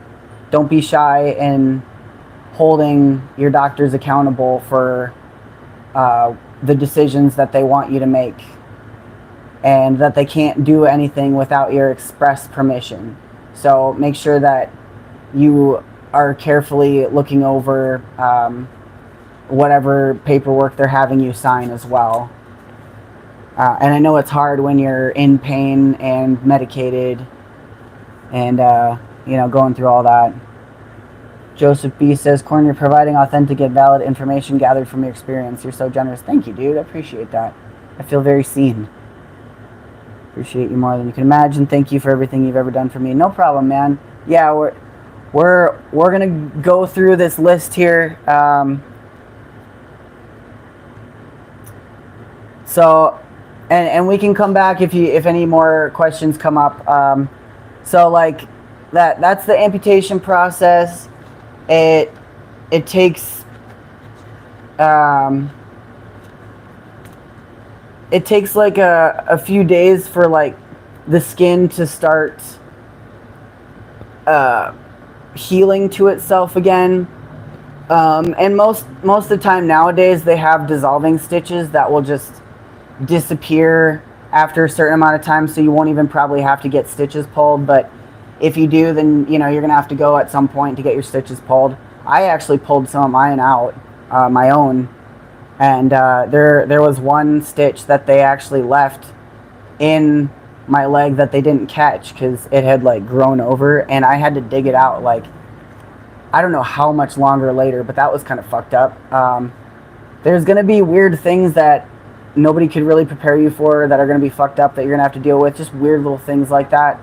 don't be shy and holding your doctors accountable for the decisions that they want you to make, and that they can't do anything without your express permission. So make sure that you are carefully looking over whatever paperwork they're having you sign as well. And I know it's hard when you're in pain and medicated and, going through all that. Joseph B. says, Corn, you're providing authentic and valid information gathered from your experience. You're so generous. Thank you, dude. I appreciate that. I feel very seen. Appreciate you more than you can imagine. Thank you for everything you've ever done for me. No problem, man. Yeah, we're gonna go through this list here. So, and we can come back if any more questions come up. So like that's the amputation process. It takes like a few days for like the skin to start healing to itself again. And most of the time nowadays they have dissolving stitches that will just disappear after a certain amount of time, so you won't even probably have to get stitches pulled. But if you do, then you're gonna have to go at some point to get your stitches pulled. I actually pulled some of mine out, my own, and there was one stitch that they actually left in my leg that they didn't catch because it had like grown over, and I had to dig it out like I don't know how much longer later, but that was kind of fucked up. There's gonna be weird things that nobody could really prepare you for that are gonna be fucked up that you're gonna have to deal with, just weird little things like that.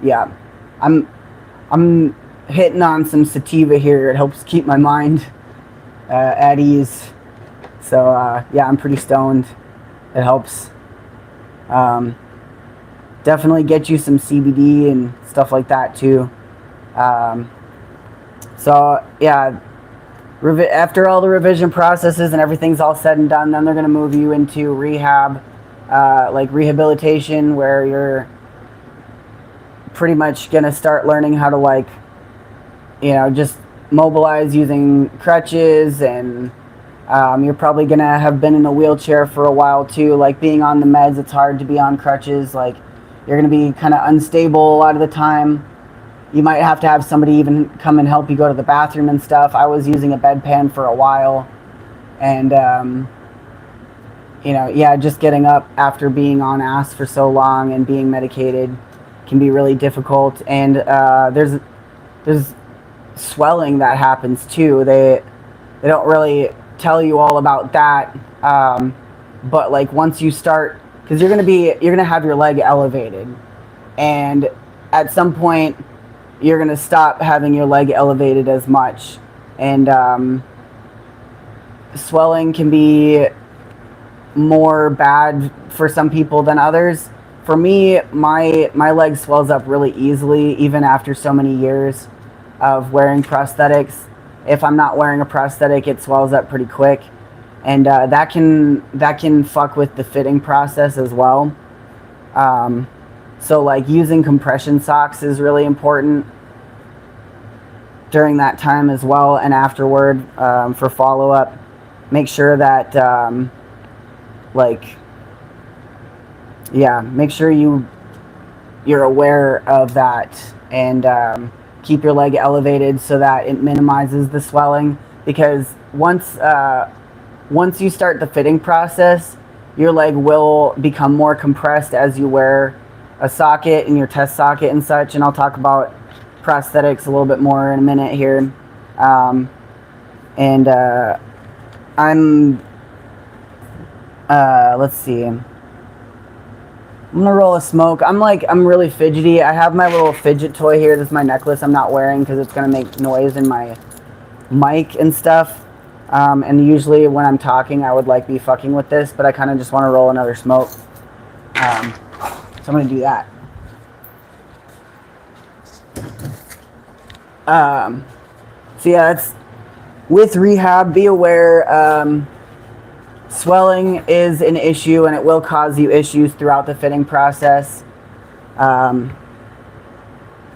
Yeah, I'm hitting on some sativa here. It helps keep my mind at ease. So yeah, I'm pretty stoned. It helps. Definitely get you some CBD and stuff like that too. So yeah, after all the revision processes and everything's all said and done, then they're going to move you into rehab, like rehabilitation, where you're pretty much going to start learning how to like, just mobilize using crutches, and you're probably going to have been in a wheelchair for a while too. Like being on the meds, it's hard to be on crutches. Like you're going to be kind of unstable a lot of the time. You might have to have somebody even come and help you go to the bathroom and stuff. I was using a bedpan for a while, and yeah, just getting up after being on ass for so long and being medicated can be really difficult. And there's swelling that happens too. They don't really tell you all about that, but like once you start, because you're gonna have your leg elevated, and at some point you're gonna stop having your leg elevated as much, and swelling can be more bad for some people than others. For me, my leg swells up really easily even after so many years of wearing prosthetics. If I'm not wearing a prosthetic, it swells up pretty quick, and that can fuck with the fitting process as well. So like using compression socks is really important during that time as well, and afterward, for follow-up. Make sure that make sure you're aware of that, and keep your leg elevated so that it minimizes the swelling, because once you start the fitting process, your leg will become more compressed as you wear a socket and your test socket and such. And I'll talk about prosthetics a little bit more in a minute here. Let's see. I'm gonna roll a smoke. I'm really fidgety. I have my little fidget toy here. This is my necklace I'm not wearing because it's gonna make noise in my mic and stuff. And usually when I'm talking, I would be fucking with this, but I kind of just want to roll another smoke. So I'm gonna do that. So yeah, that's with rehab. Be aware. Swelling is an issue, and it will cause you issues throughout the fitting process.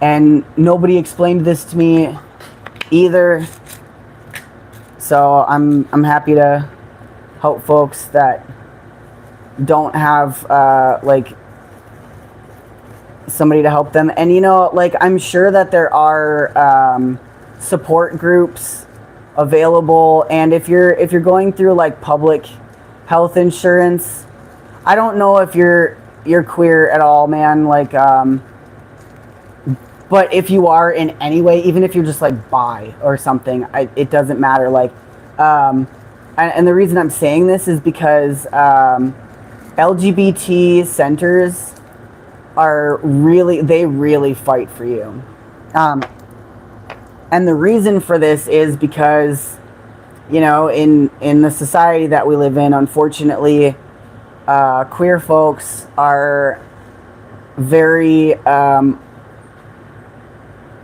and nobody explained this to me either. So I'm happy to help folks that don't have like somebody to help them. And like, I'm sure that there are support groups available, and if you're going through like public health insurance, I don't know if you're queer at all, man, like but if you are in any way, even if you're just like bi or something, it doesn't matter. Like and the reason I'm saying this is because LGBT centers they really fight for you. And the reason for this is because, in the society that we live in, unfortunately, queer folks are very,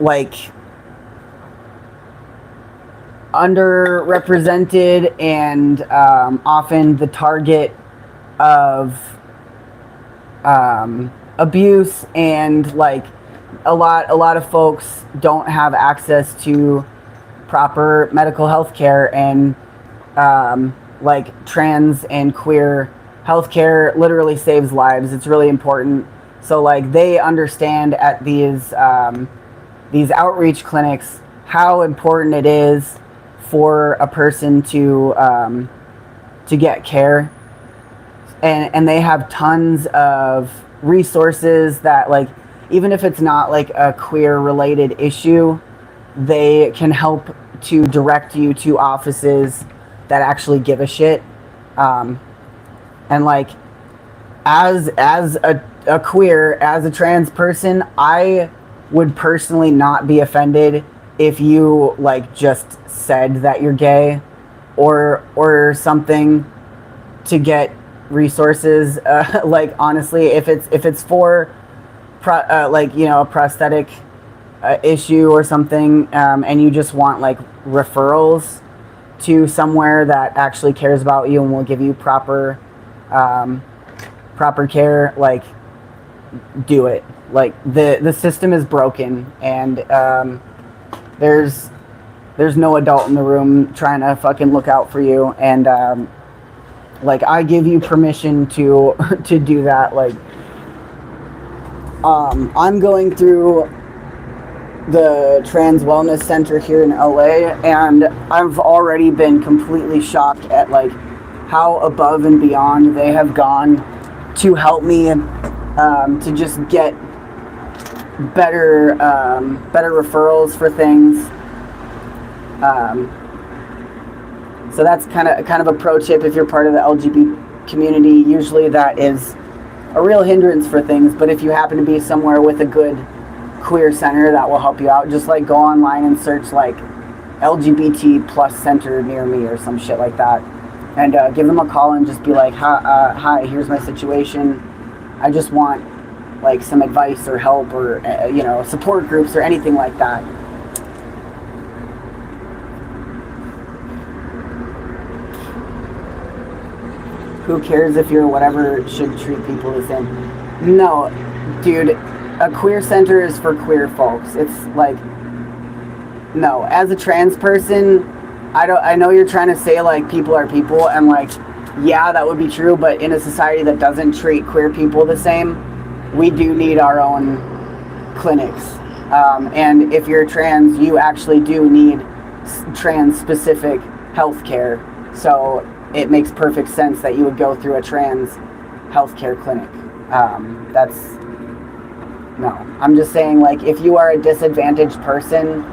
like, underrepresented and often the target of abuse, and like a lot of folks don't have access to proper medical health care, and like trans and queer healthcare literally saves lives. It's really important. So like they understand at these outreach clinics how important it is for a person to get care, and they have tons of resources that, like, even if it's not like a queer related issue, they can help to direct you to offices that actually give a shit. And like, as a queer, as a trans person, I would personally not be offended if you like just said that you're gay or something to get resources. Like, honestly, if it's for like, a prosthetic issue or something, and you just want like referrals to somewhere that actually cares about you and will give you proper care, like, do it. Like, the system is broken, and there's no adult in the room trying to fucking look out for you, and like, I give you permission to do that. Like, I'm going through the Trans Wellness Center here in LA, and I've already been completely shocked at like how above and beyond they have gone to help me to just get better referrals for things. So that's kind of a pro tip if you're part of the LGBT community. Usually that is a real hindrance for things, but if you happen to be somewhere with a good queer center that will help you out, just like go online and search like LGBT plus center near me or some shit like that, and give them a call and just be like, hi, here's my situation. I just want like some advice or help, or support groups or anything like that. Who cares if you're whatever, should treat people the same. No, dude, a queer center is for queer folks. It's like, no, as a trans person, I know you're trying to say like people are people, and like, yeah, that would be true, but in a society that doesn't treat queer people the same, we do need our own clinics. And if you're trans, you actually do need trans specific health care. So it makes perfect sense that you would go through a trans healthcare clinic. I'm just saying, like, if you are a disadvantaged person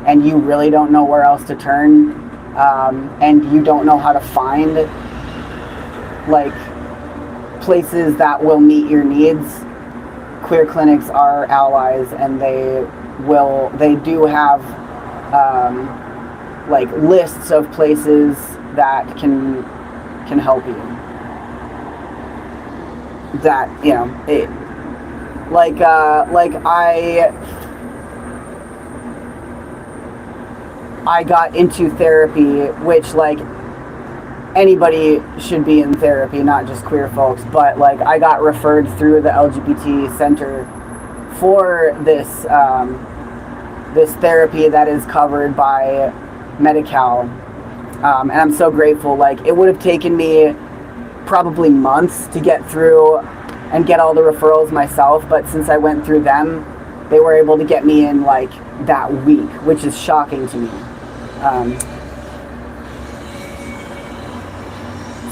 and you really don't know where else to turn, and you don't know how to find like places that will meet your needs, queer clinics are allies, and they do have like lists of places that can help you. That, I got into therapy, which, like, anybody should be in therapy, not just queer folks, but like I got referred through the LGBT center for this this therapy that is covered by Medi-Cal, and I'm so grateful. Like, it would have taken me probably months to get through and get all the referrals myself, but since I went through them, they were able to get me in like that week, which is shocking to me.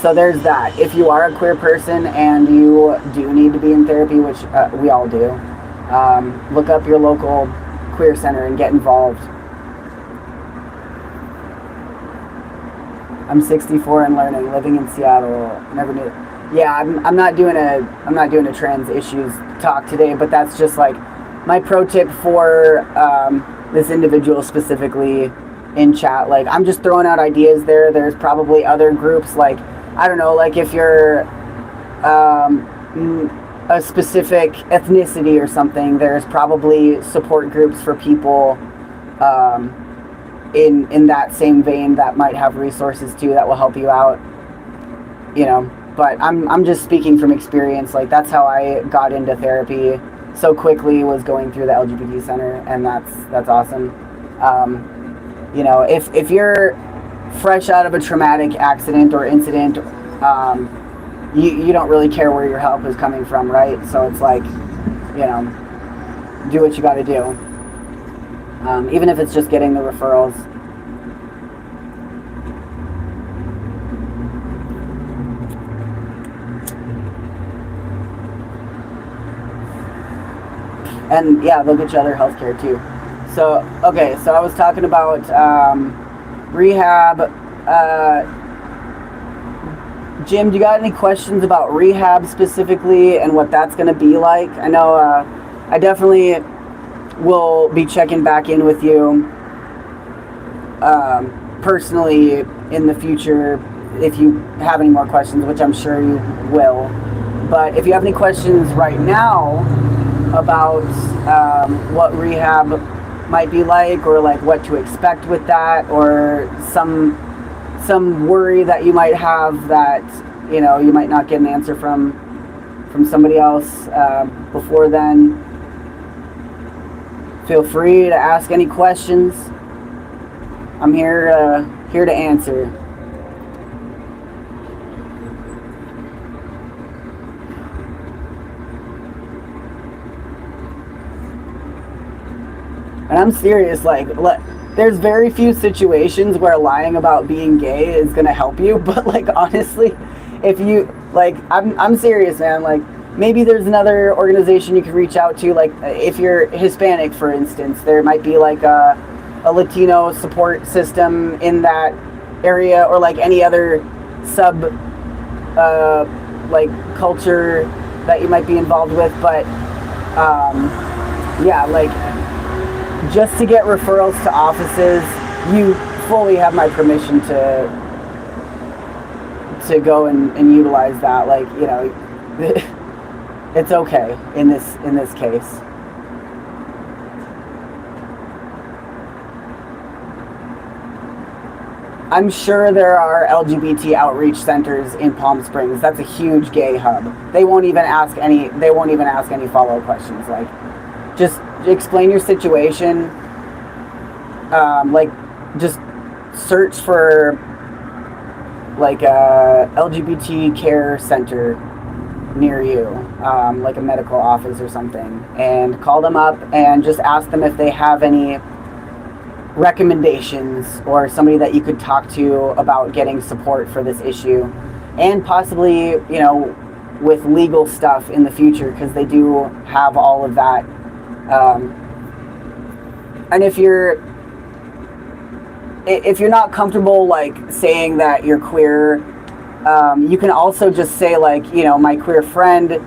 So there's that. If you are a queer person and you do need to be in therapy, which we all do, look up your local queer center and get involved. I'm 64 and learning, living in Seattle. Never knew. Yeah, I'm not doing a trans issues talk today, but that's just like my pro tip for this individual specifically in chat. Like, I'm just throwing out ideas there. There's probably other groups, like, I don't know, like if you're a specific ethnicity or something, there's probably support groups for people in that same vein that might have resources too that will help you out, you know. But I'm just speaking from experience. Like, that's how I got into therapy so quickly, was going through the LGBT center, and that's awesome. You know, if you're fresh out of a traumatic accident or incident, you don't really care where your help is coming from, right? So it's like, you know, do what you got to do, even if it's just getting the referrals. And yeah, they'll get you other healthcare too. So, okay, so I was talking about rehab. Jim, do you got any questions about rehab specifically and what that's going to be like? I know I definitely will be checking back in with you personally in the future if you have any more questions, which I'm sure you will. But if you have any questions right now about what rehab might be like, or like what to expect with that, or some worry that you might have that, you know, you might not get an answer from somebody else before then, feel free to ask any questions. I'm here to answer. And I'm serious, like, there's very few situations where lying about being gay is gonna help you, but like, honestly, if you, like, I'm serious, man. Like, maybe there's another organization you could reach out to, like, if you're Hispanic, for instance, there might be like a Latino support system in that area, or like any other sub like culture that you might be involved with. But yeah, like, just to get referrals to offices, you fully have my permission to go and utilize that. Like, you know, it's okay in this case. I'm sure there are LGBT outreach centers in Palm Springs. That's a huge gay hub. They won't even ask any follow-up questions. Like, just explain your situation. Like, just search for like a LGBT care center near you, like a medical office or something, and call them up and just ask them if they have any recommendations or somebody that you could talk to about getting support for this issue, and possibly, you know, with legal stuff in the future, because they do have all of that. And if you're not comfortable, like, saying that you're queer, you can also just say, like, you know, my queer friend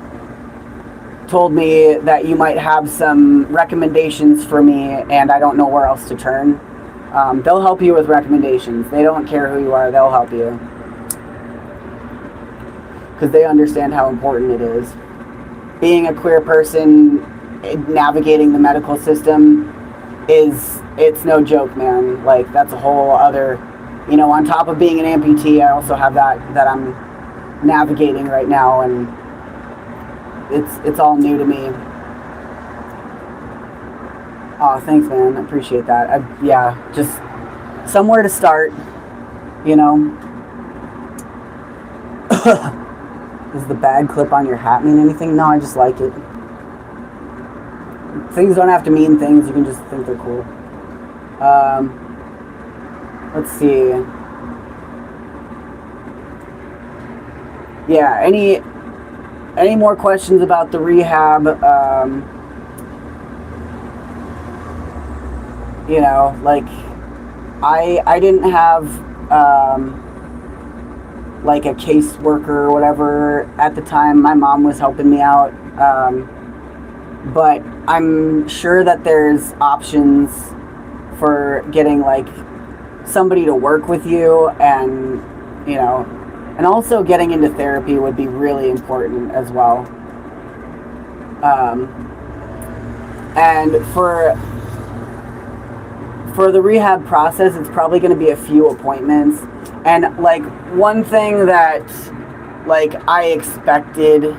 told me that you might have some recommendations for me and I don't know where else to turn. They'll help you with recommendations. They don't care who you are, they'll help you, because they understand how important it is. Being a queer person, navigating the medical system, it's no joke, man. Like, that's a whole other, you know, on top of being an amputee, I also have that I'm navigating right now, and it's all new to me. Oh, thanks, man. I appreciate that. Yeah, just somewhere to start, you know. Does the bag clip on your hat mean anything? No, I just like it. Things don't have to mean things. You can just think they're cool. Let's see. Yeah, any more questions about the rehab? You know, like, I didn't have like a caseworker or whatever at the time. My mom was helping me out, but I'm sure that there's options for getting like somebody to work with you, and you know, and also getting into therapy would be really important as well. And for the rehab process, it's probably going to be a few appointments. And like one thing that like I expected,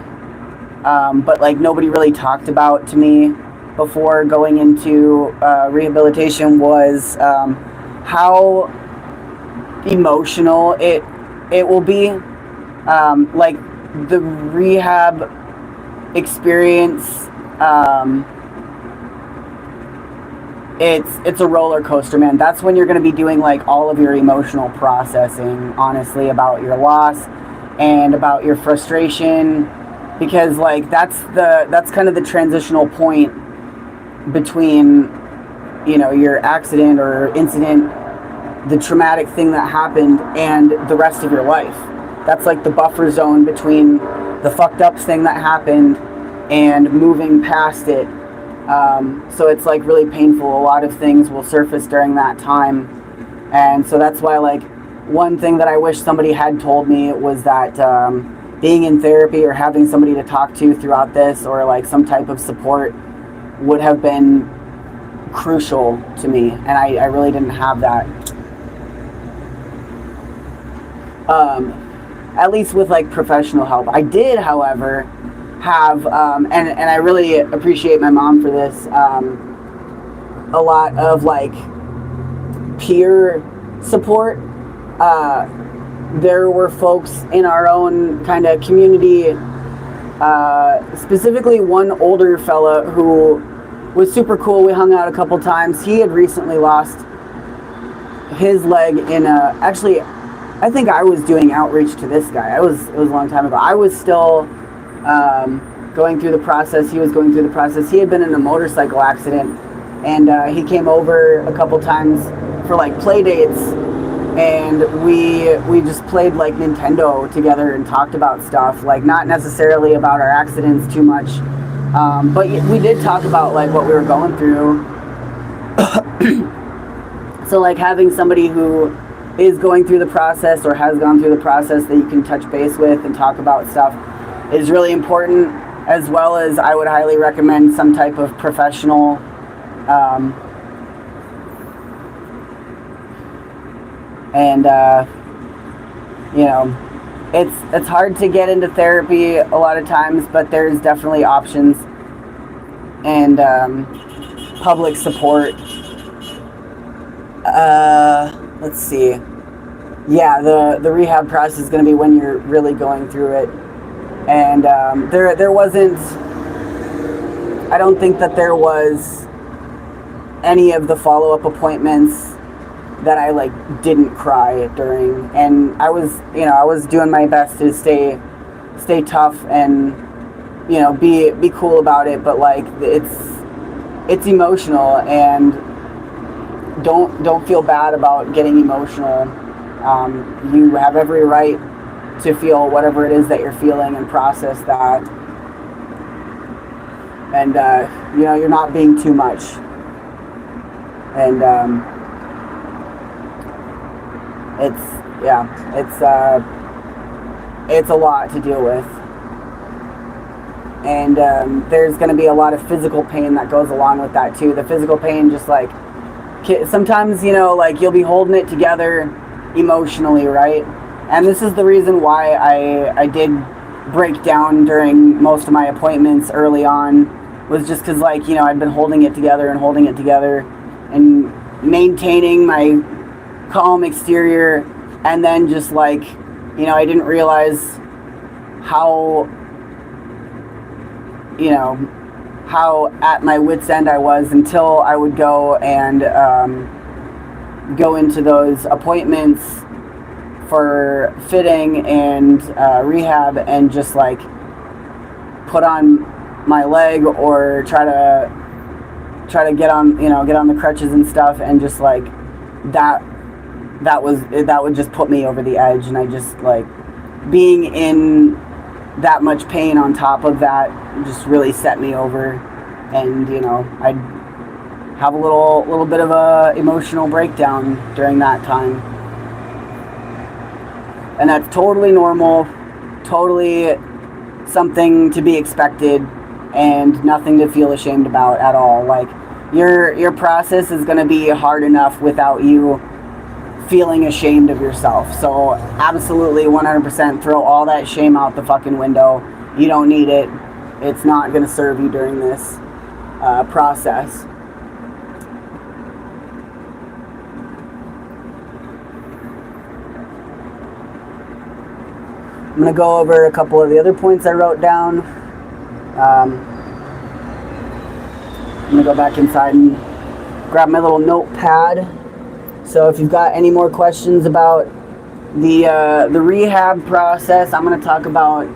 but like nobody really talked about to me before going into rehabilitation was how emotional it will be. Like the rehab experience, it's a roller coaster, man. That's when you're going to be doing like all of your emotional processing, honestly, about your loss and about your frustration, because like that's kind of the transitional point between, you know, your accident or incident, the traumatic thing that happened, and the rest of your life. That's like the buffer zone between the fucked up thing that happened and moving past it. So it's like really painful. A lot of things will surface during that time. And so that's why, like, one thing that I wish somebody had told me was that being in therapy or having somebody to talk to throughout this, or like some type of support, would have been crucial to me. And I really didn't have that. At least with like professional help. I did, however, have, and I really appreciate my mom for this, a lot of like peer support. There were folks in our own kind of community, specifically one older fella who was super cool. We hung out a couple times. He had recently lost his leg in actually, I think I was doing outreach to this guy. It was a long time ago. I was still going through the process. He was going through the process. He had been in a motorcycle accident, and he came over a couple times for like play dates, and we just played like Nintendo together and talked about stuff, like not necessarily about our accidents too much, but we did talk about like what we were going through. So like having somebody who is going through the process or has gone through the process that you can touch base with and talk about stuff is really important, as well as I would highly recommend some type of professional you know, it's hard to get into therapy a lot of times, but there's definitely options and public support. Let's see. Yeah, the rehab process is going to be when you're really going through it. And there wasn't, I don't think that there was any of the follow-up appointments that I like didn't cry during. And I was doing my best to stay tough and, you know, be cool about it, but like it's emotional, and don't feel bad about getting emotional. You have every right to feel whatever it is that you're feeling and process that. And, you know, you're not being too much. And it's a lot to deal with. And there's going to be a lot of physical pain that goes along with that too. The physical pain, just like, sometimes, you know, like you'll be holding it together emotionally, right? And this is the reason why I did break down during most of my appointments early on was just because, like, you know, I'd been holding it together and maintaining my calm exterior, and then just, like, you know, I didn't realize how, you know, how at my wit's end I was until I would go and go into those appointments for fitting and rehab, and just, like, put on my leg or try to get on, you know, get on the crutches and stuff, and just, like, that would just put me over the edge. And I just, like, being in that much pain on top of that just really set me over. And, you know, I'd have a little bit of a emotional breakdown during that time. And that's totally normal, totally something to be expected, and nothing to feel ashamed about at all. Like, your process is going to be hard enough without you feeling ashamed of yourself. So absolutely 100% throw all that shame out the fucking window. You don't need it. It's not going to serve you during this process. I'm going to go over a couple of the other points I wrote down. I'm going to go back inside and grab my little notepad. So if you've got any more questions about the rehab process, I'm going to talk about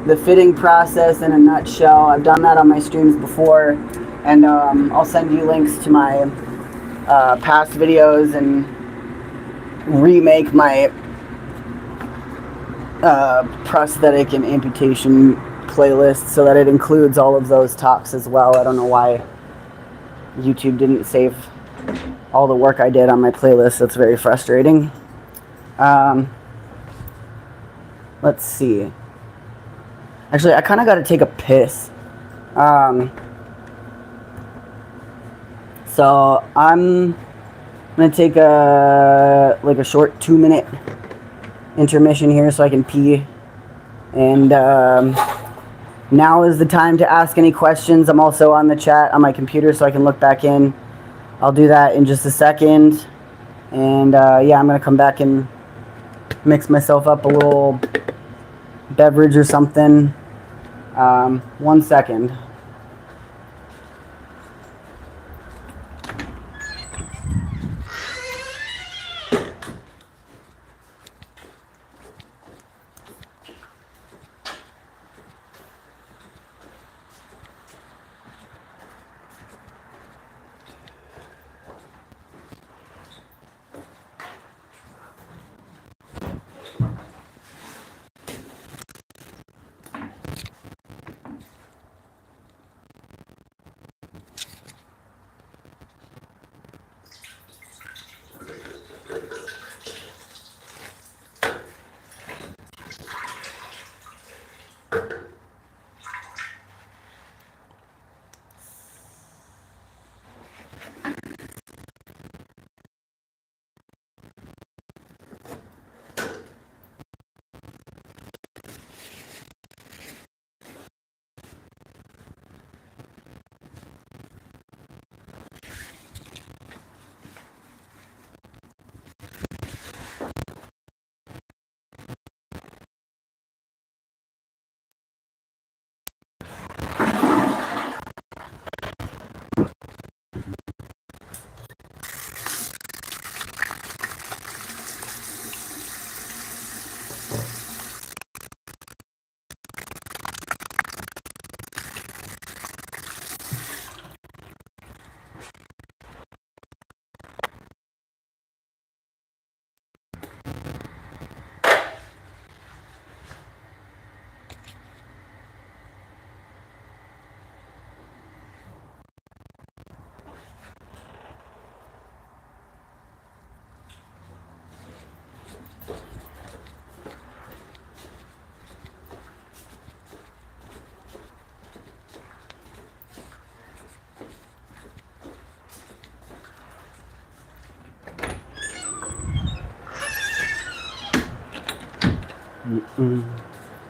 the fitting process in a nutshell. I've done that on my streams before, and I'll send you links to my past videos and remake my prosthetic and amputation playlist so that it includes all of those talks as well. I don't know why YouTube didn't save all the work I did on my playlist. That's very frustrating. Let's see. Actually, I kind of got to take a piss. So I'm gonna take a short 2-minute intermission here so I can pee. And now is the time to ask any questions. I'm also on the chat on my computer so I can look back in. I'll do that in just a second. And yeah, I'm gonna come back and mix myself up a little beverage or something. 1 second.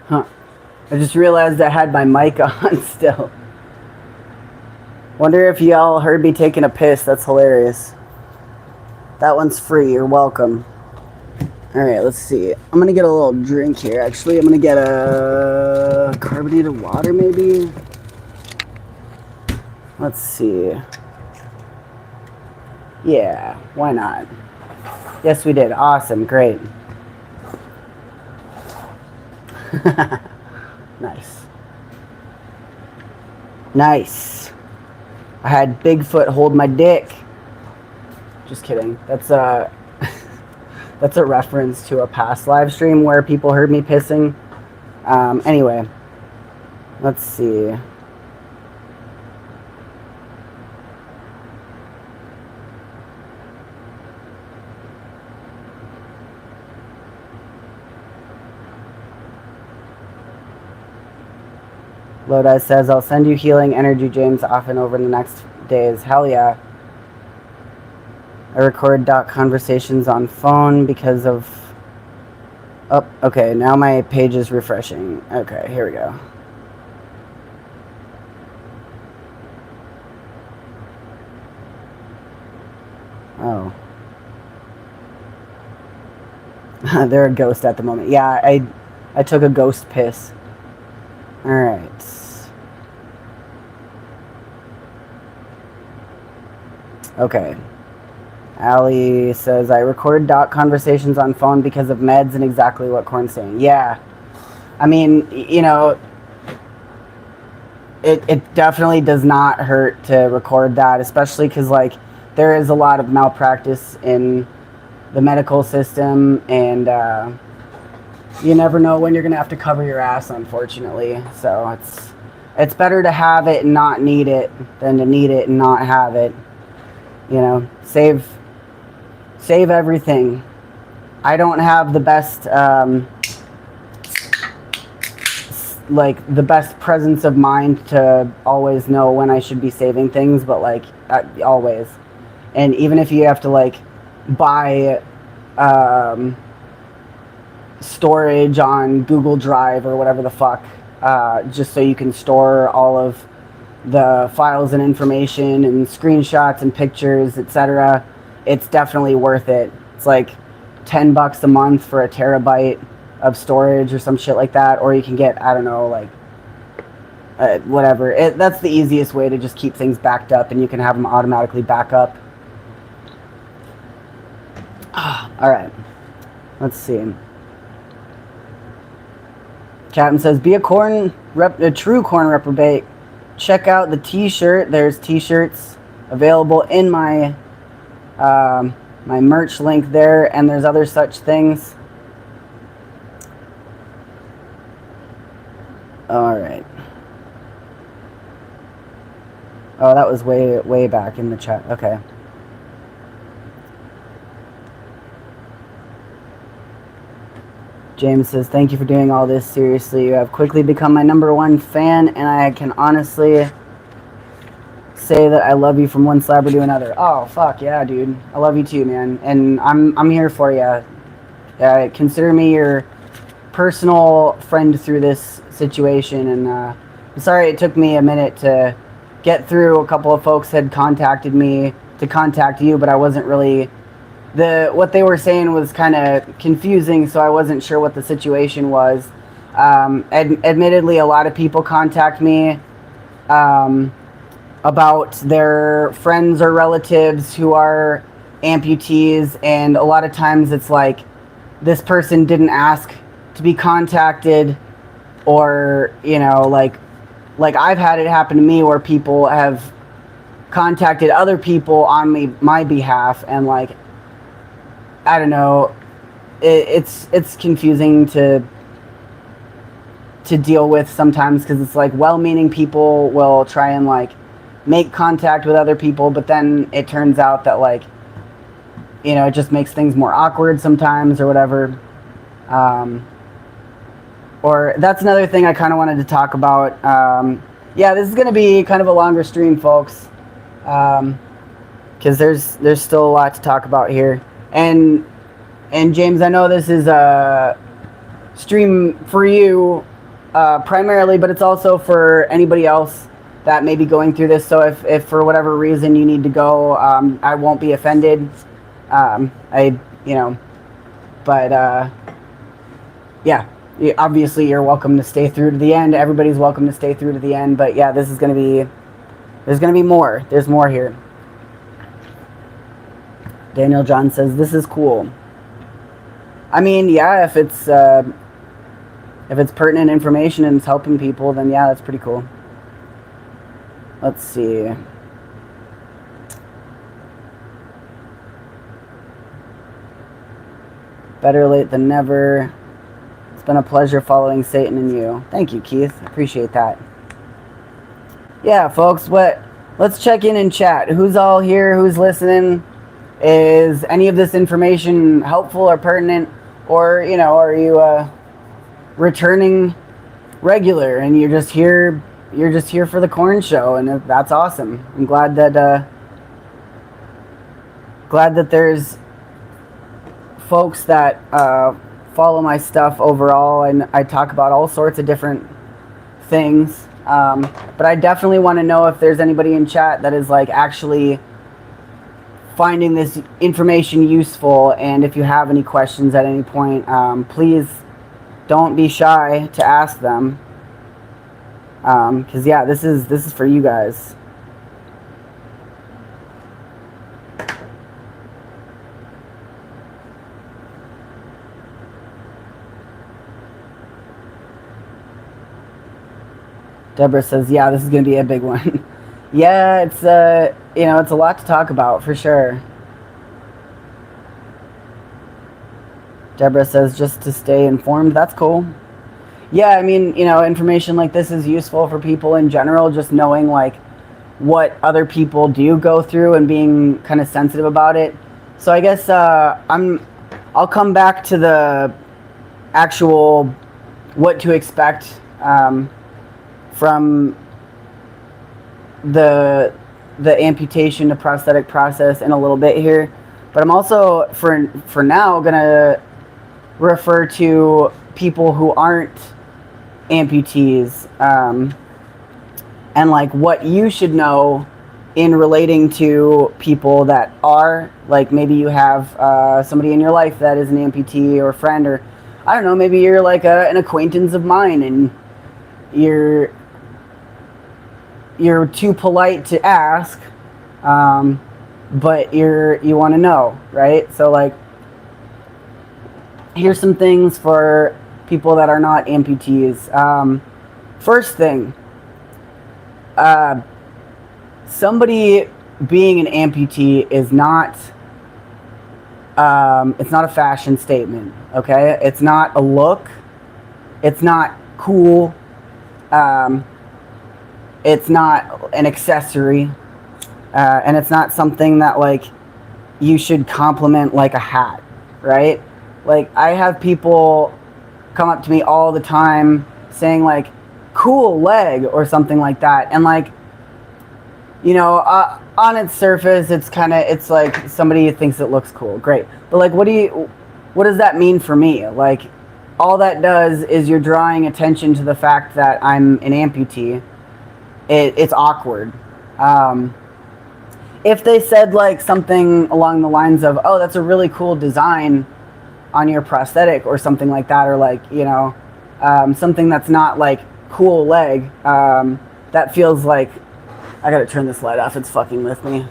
Huh. I just realized I had my mic on still. Wonder if y'all heard me taking a piss. That's hilarious. That one's free. You're welcome. Alright, let's see. I'm gonna get a little drink here. Actually, I'm gonna get a carbonated water, maybe? Let's see. Yeah, why not? Yes, we did. Awesome. Great. Nice. Nice. I had Bigfoot hold my dick. Just kidding. That's a reference to a past live stream where people heard me pissing. Anyway, let's see. Lodi says, I'll send you healing energy, James, often over the next days. Hell yeah. I record doc conversations on phone because of... Oh, okay, now my page is refreshing. Okay, here we go. Oh. They're a ghost at the moment. Yeah, I took a ghost piss. Alright. Okay. Allie says, I record doc conversations on phone because of meds, and exactly what Corn's saying. Yeah. I mean, you know, it definitely does not hurt to record that, especially because, like, there is a lot of malpractice in the medical system, and you never know when you're going to have to cover your ass, unfortunately. So it's better to have it and not need it than to need it and not have it. You know, save everything. I don't have the best, like, the best presence of mind to always know when I should be saving things, but, like, always. And even if you have to, like, buy storage on Google Drive or whatever the fuck, just so you can store all of the files and information and screenshots and pictures, etc., it's definitely worth it. It's like $10 a month for a terabyte of storage or some shit like that, or you can get, I don't know, like whatever. That's the easiest way to just keep things backed up, and you can have them automatically back up. All right, let's see. Captain says, be a true corn reprobate. Check out the t-shirt. There's t-shirts available in my my merch link there, and there's other such things. All right. Oh, that was way back in the chat. Okay. James says, thank you for doing all this. Seriously, you have quickly become my #1 fan, and I can honestly say that I love you from one slabber to another. Oh, fuck yeah, dude. I love you too, man. And I'm here for you. Consider me your personal friend through this situation. And I'm sorry it took me a minute to get through. A couple of folks had contacted me to contact you, but I wasn't really... what they were saying was kind of confusing, so I wasn't sure what the situation was. Admittedly, a lot of people contact me about their friends or relatives who are amputees, and a lot of times it's like this person didn't ask to be contacted, or, you know, like I've had it happen to me where people have contacted other people on my behalf, and, like, I don't know, it's confusing to deal with sometimes, because it's like well-meaning people will try and, like, make contact with other people, but then it turns out that, like, you know, it just makes things more awkward sometimes or whatever. Or that's another thing I kind of wanted to talk about. Yeah, this is going to be kind of a longer stream, folks, because there's still a lot to talk about here. And James, I know this is a stream for you primarily, but it's also for anybody else that may be going through this. So if for whatever reason you need to go, I won't be offended. I, you know, but yeah, obviously you're welcome to stay through to the end. Everybody's welcome to stay through to the end. But yeah, this is going to be, there's going to be more. There's more here. Daniel John says, this is cool. I mean, yeah, if it's pertinent information and it's helping people, then yeah, that's pretty cool. Let's see. Better late than never. It's been a pleasure following Satan and you. Thank you, Keith. Appreciate that. Yeah, folks, let's check in and chat. Who's all here? Who's listening? Is any of this information helpful or pertinent? Or, you know, are you returning regular and you're just here for the corn show, and that's awesome. I'm glad that there's folks that follow my stuff overall, and I talk about all sorts of different things. But I definitely want to know if there's anybody in chat that is like actually finding this information useful, and if you have any questions at any point, please don't be shy to ask them. Because yeah, this is for you guys. Deborah says, yeah, this is going to be a big one. Yeah, it's, you know, it's a lot to talk about, for sure. Deborah says, just to stay informed. That's cool. Yeah, I mean, you know, information like this is useful for people in general, just knowing, like, what other people do go through and being kind of sensitive about it. So I guess I'll come back to the actual what to expect from the amputation to prosthetic process in a little bit here, but I'm also for now gonna refer to people who aren't amputees, and like what you should know in relating to people that are, like, maybe you have somebody in your life that is an amputee or friend, or I don't know, maybe you're like an acquaintance of mine and you're too polite to ask, but you want to know, right? So, like, here's some things for people that are not amputees. First thing, somebody being an amputee is not, it's not a fashion statement, okay? It's not a look. It's not cool. It's not an accessory, and it's not something that, like, you should compliment like a hat, right? Like, I have people come up to me all the time saying, like, cool leg or something like that, and, like, you know, on its surface, it's like somebody thinks it looks cool, great, but, like, what does that mean for me? Like, all that does is you're drawing attention to the fact that I'm an amputee. It's awkward. If they said, like, something along the lines of, oh, that's a really cool design on your prosthetic or something like that, or, like, you know, something that's not, like, cool leg, that feels like, I gotta turn this light off, it's fucking with me.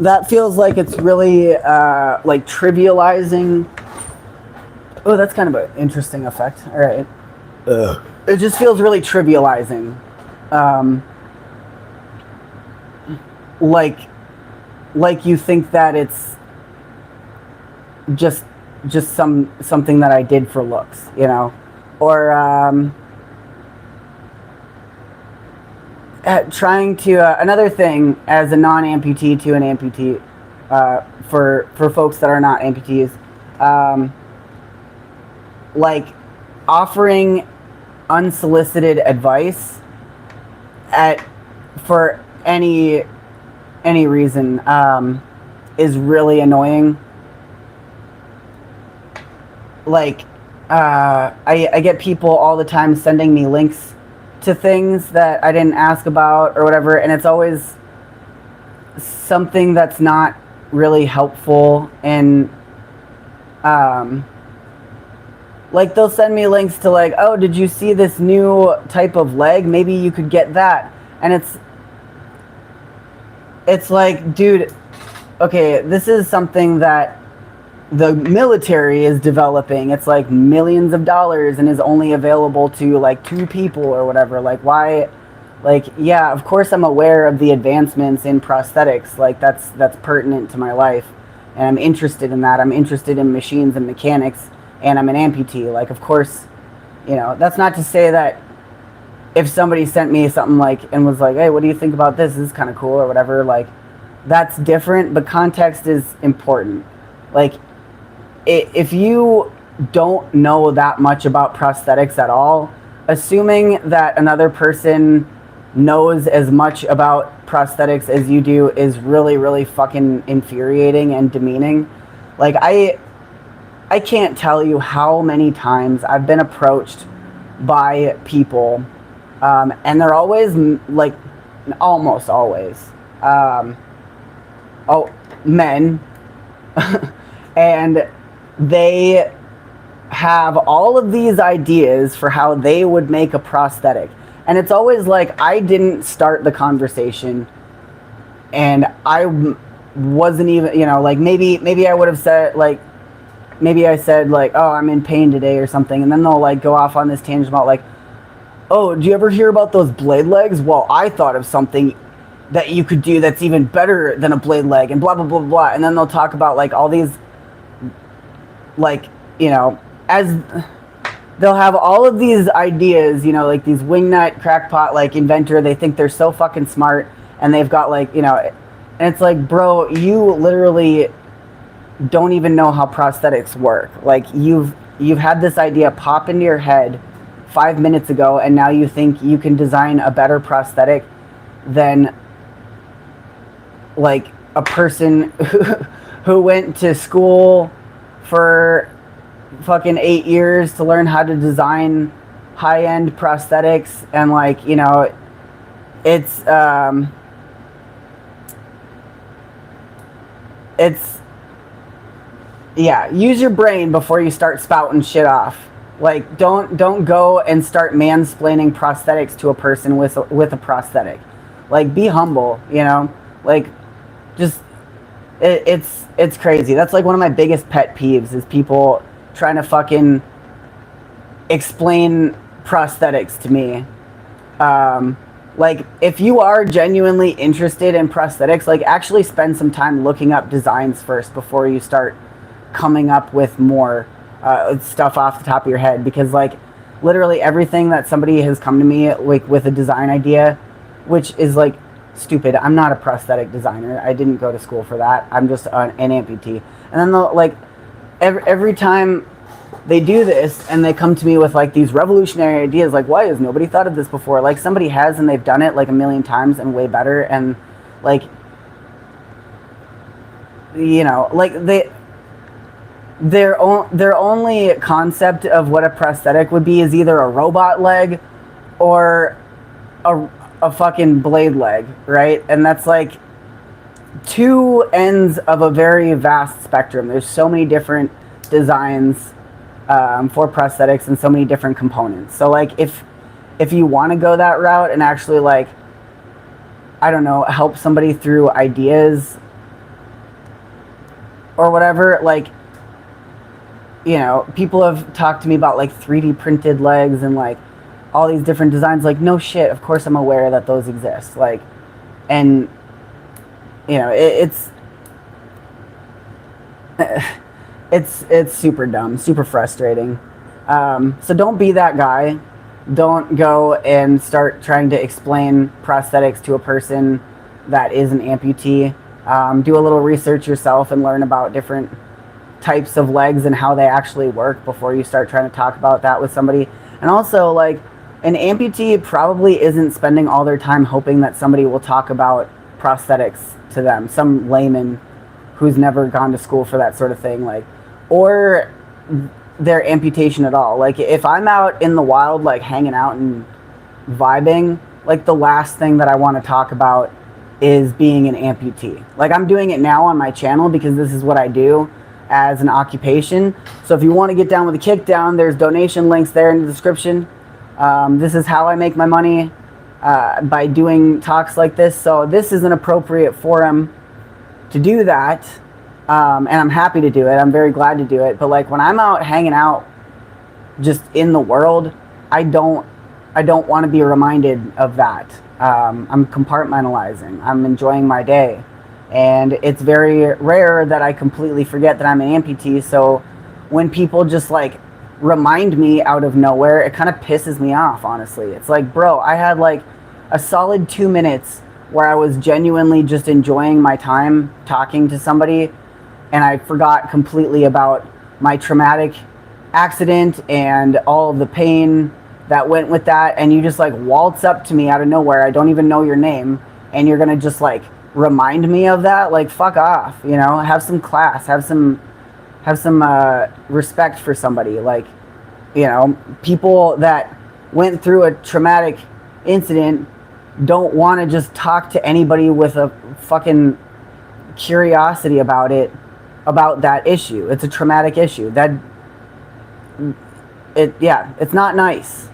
That feels like it's really, like, trivializing. Oh, that's kind of an interesting effect. All right. It just feels really trivializing. Like you think that it's just something that I did for looks, you know, or trying to another thing as a non-amputee to an amputee, for folks that are not amputees, like offering unsolicited advice for any reason is really annoying. Like, I get people all the time sending me links to things that I didn't ask about or whatever, and it's always something that's not really helpful. And like they'll send me links to like, oh, did you see this new type of leg? Maybe you could get that. And it's like, dude, okay, this is something that the military is developing. It's like millions of dollars and is only available to like 2 people or whatever. Like, why? Like, yeah, of course I'm aware of the advancements in prosthetics. Like, that's pertinent to my life, and I'm interested in that. I'm interested in machines and mechanics, and I'm an amputee. Like, of course, you know, that's not to say that if somebody sent me something like and was like, hey, what do you think about this? This is kind of cool or whatever. Like, that's different, but context is important. Like, if you don't know that much about prosthetics at all, assuming that another person knows as much about prosthetics as you do is really, really fucking infuriating and demeaning. Like, I can't tell you how many times I've been approached by people, and they're always, like, almost always, men, and they have all of these ideas for how they would make a prosthetic. And it's always like, I didn't start the conversation, and I wasn't even, you know, like, maybe I would have said, like, maybe I said, like, oh, I'm in pain today or something, and then they'll, like, go off on this tangent about, like, oh, do you ever hear about those blade legs? Well, I thought of something that you could do that's even better than a blade leg, and blah, blah, blah, blah. And then they'll talk about, like, all these, like, you know, as they'll have all of these ideas, you know, like these wingnut crackpot, like, inventor. They think they're so fucking smart, and they've got, like, you know, and it's like, bro, you literally don't even know how prosthetics work. Like, you've had this idea pop into your head 5 minutes ago, and now you think you can design a better prosthetic than, like, a person who went to school for fucking 8 years to learn how to design high-end prosthetics. And, like, you know, it's yeah, use your brain before you start spouting shit off. Like, don't go and start mansplaining prosthetics to a person with a prosthetic. Like, be humble, you know? Like, just it's crazy. That's like one of my biggest pet peeves, is people trying to fucking explain prosthetics to me. Like, if you are genuinely interested in prosthetics, like, actually spend some time looking up designs first before you start coming up with more stuff off the top of your head. Because, like, literally everything that somebody has come to me, like, with a design idea, which is, like, stupid. I'm not a prosthetic designer. I didn't go to school for that. I'm just an amputee. And then they'll, like, every time they do this and they come to me with, like, these revolutionary ideas, like, why has nobody thought of this before? Like, somebody has, and they've done it, like, a million times and way better. And, like, you know, like, their only concept of what a prosthetic would be is either a robot leg or a fucking blade leg, right? And that's, like, 2 ends of a very vast spectrum. There's so many different designs for prosthetics and so many different components. So, like, if you want to go that route and actually, like, I don't know, help somebody through ideas or whatever, like, you know, people have talked to me about, like, 3D printed legs and, like, all these different designs. Like, no shit, of course I'm aware that those exist. Like, and, you know, it's super dumb, super frustrating. So don't be that guy. Don't go and start trying to explain prosthetics to a person that is an amputee. Do a little research yourself and learn about different types of legs and how they actually work before you start trying to talk about that with somebody. And also, like, an amputee probably isn't spending all their time hoping that somebody will talk about prosthetics to them, some layman who's never gone to school for that sort of thing. Like, or their amputation at all. Like if I'm out in the wild, like hanging out and vibing, like the last thing that I want to talk about is being an amputee. Like I'm doing it now on my channel because this is what I do as an occupation. So if you want to get down with a kick down, there's donation links there in the description. This is how I make my money, by doing talks like this. So this is an appropriate forum to do that. And I'm happy to do it. I'm very glad to do it. But like when I'm out hanging out just in the world, I don't want to be reminded of that. I'm compartmentalizing. I'm enjoying my day. And it's very rare that I completely forget that I'm an amputee. So when people just like remind me out of nowhere, it kind of pisses me off, honestly. It's like, bro, I had like a solid 2 minutes where I was genuinely just enjoying my time talking to somebody, and I forgot completely about my traumatic accident and all of the pain that went with that. And you just like waltz up to me out of nowhere. I don't even know your name, and you're gonna just like remind me of that. Like, fuck off, you know. Have some class, have some respect for somebody. Like, you know, people that went through a traumatic incident don't want to just talk to anybody with a fucking curiosity about that issue. It's a traumatic issue. It's not nice.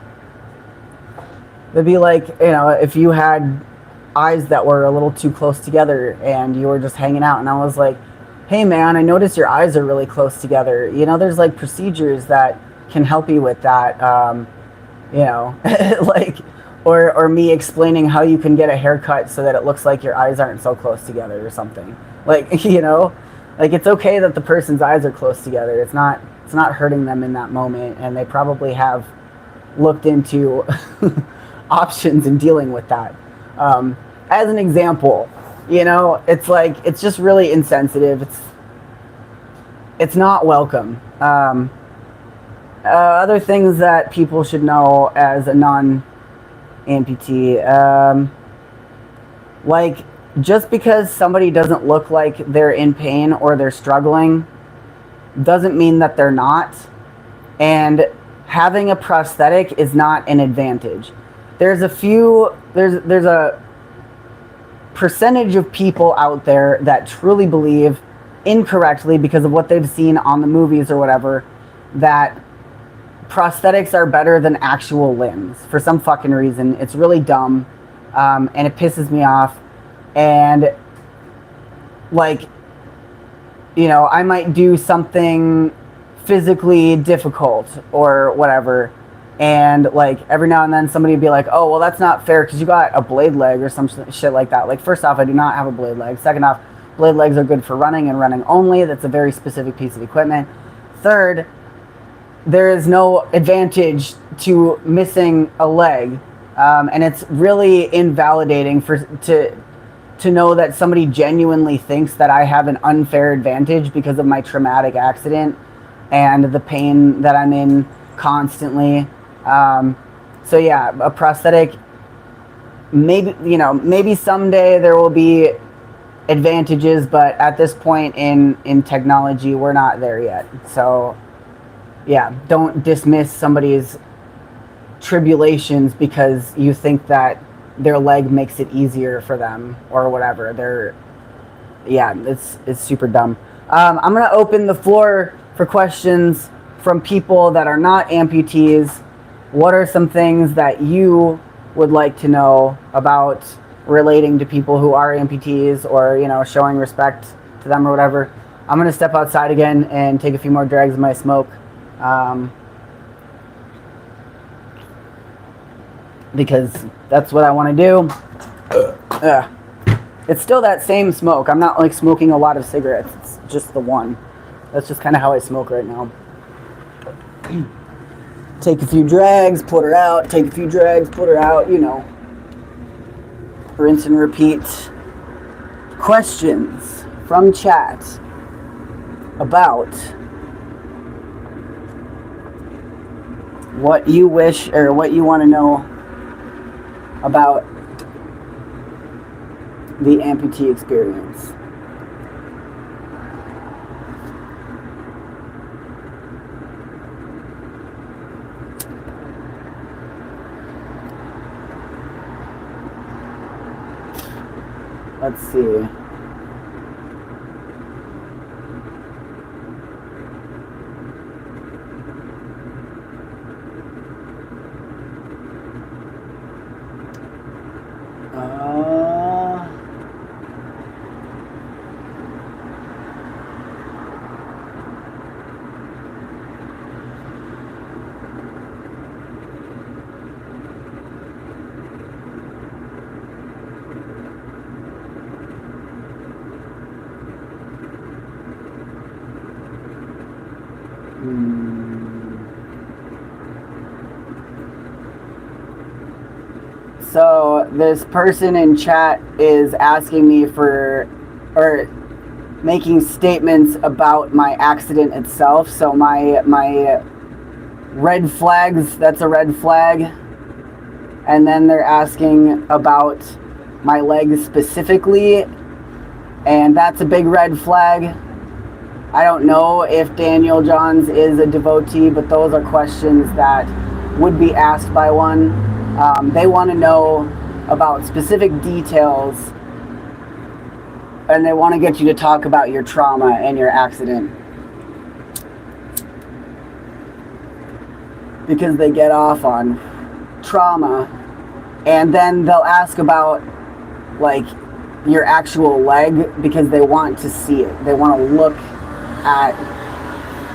It'd be like, you know, if you had eyes that were a little too close together and you were just hanging out and I was like, hey man, I noticed your eyes are really close together. You know, there's like procedures that can help you with that. You know, like, or me explaining how you can get a haircut so that it looks like your eyes aren't so close together or something. Like, you know, like it's okay that the person's eyes are close together. It's not hurting them in that moment, and they probably have looked into options in dealing with that. As an example, you know, it's like, it's just really insensitive. It's not welcome. Other things that people should know as a non-amputee, like just because somebody doesn't look like they're in pain or they're struggling doesn't mean that they're not. And having a prosthetic is not an advantage. There's a percentage of people out there that truly believe incorrectly, because of what they've seen on the movies or whatever, that prosthetics are better than actual limbs for some fucking reason. It's really dumb, and it pisses me off. And like, you know, I might do something physically difficult or whatever, and like every now and then somebody would be like, oh well, that's not fair because you got a blade leg or some shit like that. Like, first off, I do not have a blade leg. Second off, blade legs are good for running and running only. That's a very specific piece of equipment. Third, there is no advantage to missing a leg, and it's really invalidating to know that somebody genuinely thinks that I have an unfair advantage because of my traumatic accident and the pain that I'm in constantly. So yeah, a prosthetic, maybe, you know, maybe someday there will be advantages, but at this point in technology, we're not there yet. So yeah, don't dismiss somebody's tribulations because you think that their leg makes it easier for them or whatever. It's super dumb. I'm gonna open the floor for questions from people that are not amputees. What are some things that you would like to know about relating to people who are amputees, or, you know, showing respect to them or whatever? I'm gonna step outside again and take a few more drags of my smoke, because that's what I want to do. It's still that same smoke. I'm not like smoking a lot of cigarettes. It's just the one. That's just kind of how I smoke right now. Take a few drags, put her out. Take a few drags, put her out. You know, rinse and repeat. Questions from chat about what you wish or what you want to know about the amputee experience. Let's see. So this person in chat is asking me for, or making statements about my accident itself. So my red flags, that's a red flag. And then they're asking about my leg specifically, and that's a big red flag. I don't know if Daniel Johns is a devotee, but those are questions that would be asked by one. They want to know about specific details, and they want to get you to talk about your trauma and your accident, because they get off on trauma. And then they'll ask about like your actual leg, because they want to see it. They want to look at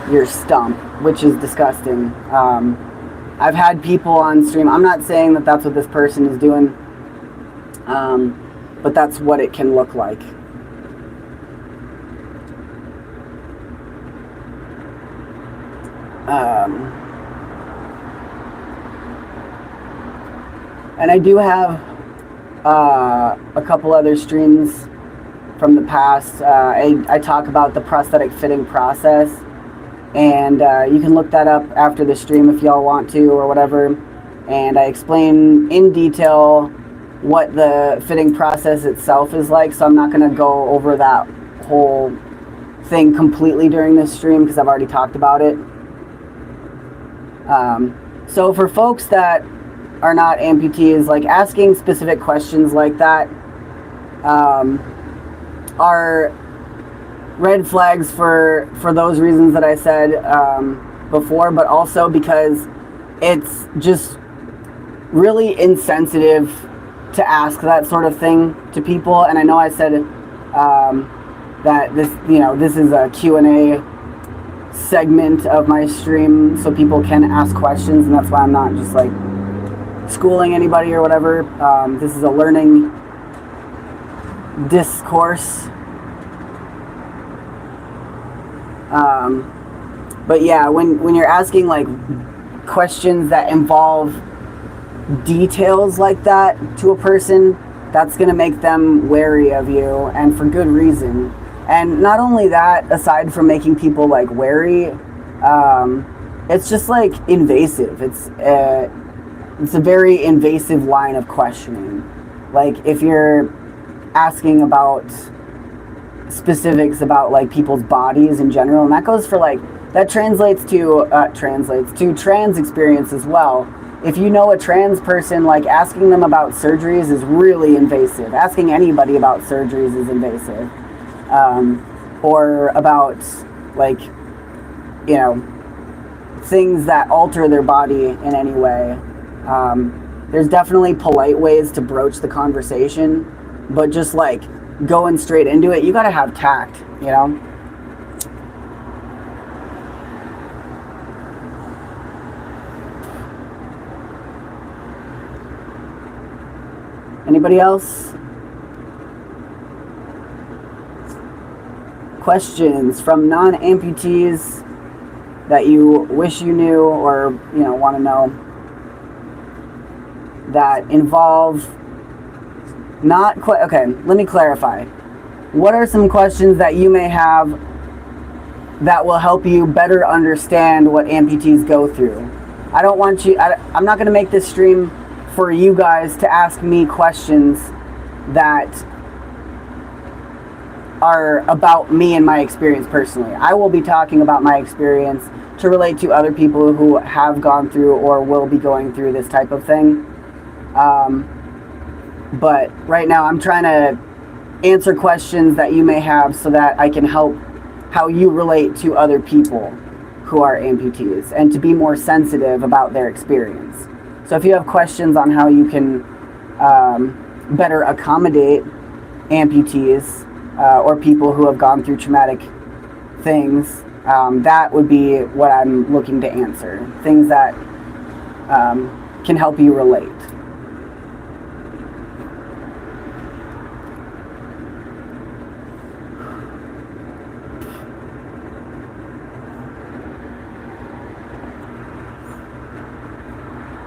your stump, which is disgusting. I've had people on stream, I'm not saying that that's what this person is doing, but that's what it can look like. And I do have a couple other streams from the past. I talk about the prosthetic fitting process, and you can look that up after the stream if y'all want to or whatever. And I explain in detail what the fitting process itself is like, so I'm not going to go over that whole thing completely during this stream because I've already talked about it. So for folks that are not amputees, like asking specific questions like that are red flags for those reasons that I said before, but also because it's just really insensitive to ask that sort of thing to people. And I know I said that this is a Q&A segment of my stream, so people can ask questions, and that's why I'm not just like schooling anybody or whatever. This is a learning discourse. But yeah, when you're asking like questions that involve details like that to a person, that's going to make them wary of you, and for good reason. And not only that, aside from making people like wary, it's just like invasive. It's a very invasive line of questioning. Like if you're asking about specifics about like people's bodies in general, and that goes for like, that translates to trans experience as well. If you know a trans person, like asking them about surgeries is really invasive. Asking anybody about surgeries is invasive. Or about like, you know, things that alter their body in any way. There's definitely polite ways to broach the conversation, but just like going straight into it, you gotta have tact, you know? Anybody else? Questions from non-amputees that you wish you knew, or want to know, that involve not quite. Okay, let me clarify. What are some questions that you may have that will help you better understand what amputees go through? I don't want you, I'm not going to make this stream for you guys to ask me questions that are about me and my experience personally. I will be talking about my experience to relate to other people who have gone through or will be going through this type of thing. But right now I'm trying to answer questions that you may have so that I can help how you relate to other people who are amputees and to be more sensitive about their experience. So if you have questions on how you can better accommodate amputees or people who have gone through traumatic things, that would be what I'm looking to answer. Things that can help you relate.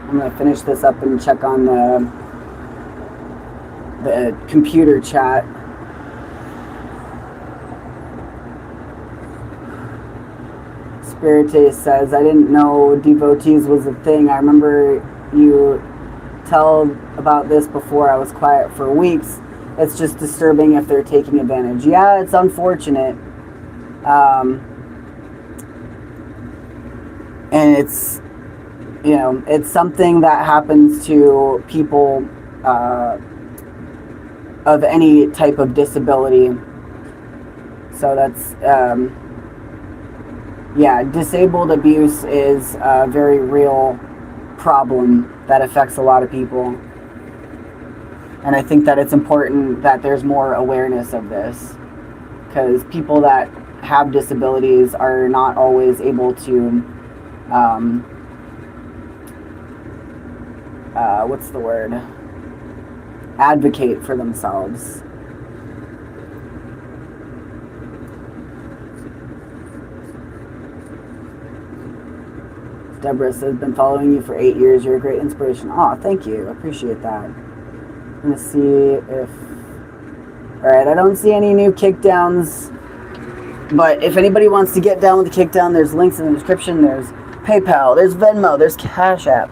I'm going to finish this up and check on the computer chat. Spirite says, I didn't know devotees was a thing. I remember you tell about this before. I was quiet for weeks. It's just disturbing if they're taking advantage. Yeah, it's unfortunate. And it's, you know, it's something that happens to people of any type of disability. So that's, yeah, disabled abuse is a very real problem that affects a lot of people. And I think that it's important that there's more awareness of this, because people that have disabilities are not always able to what's the word? Advocate for themselves. Deborah says, been following you for 8 years. You're a great inspiration. Oh, thank you. I appreciate that. I'm going to see if... Alright, I don't see any new kickdowns. But if anybody wants to get down with the kickdown, there's links in the description. There's PayPal. There's Venmo. There's Cashapp.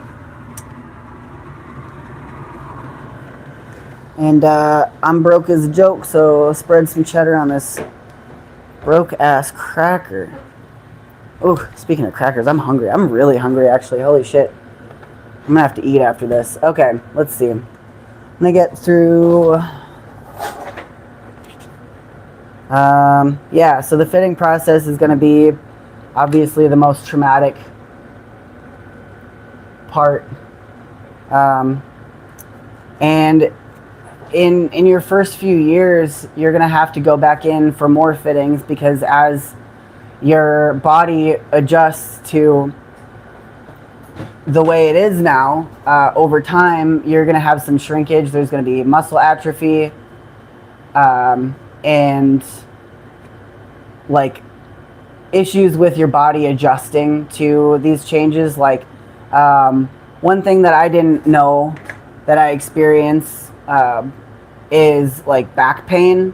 And I'm broke as a joke, so spread some cheddar on this broke-ass cracker. Oh, speaking of crackers, I'm hungry. I'm really hungry, actually. Holy shit. I'm going to have to eat after this. Okay, let's see. I'm going to get through... yeah, so the fitting process is going to be obviously the most traumatic part. And in your first few years, you're going to have to go back in for more fittings, because as your body adjusts to the way it is now, over time, you're going to have some shrinkage. There's going to be muscle atrophy, and like issues with your body adjusting to these changes. Like one thing that I didn't know that I experience is like back pain,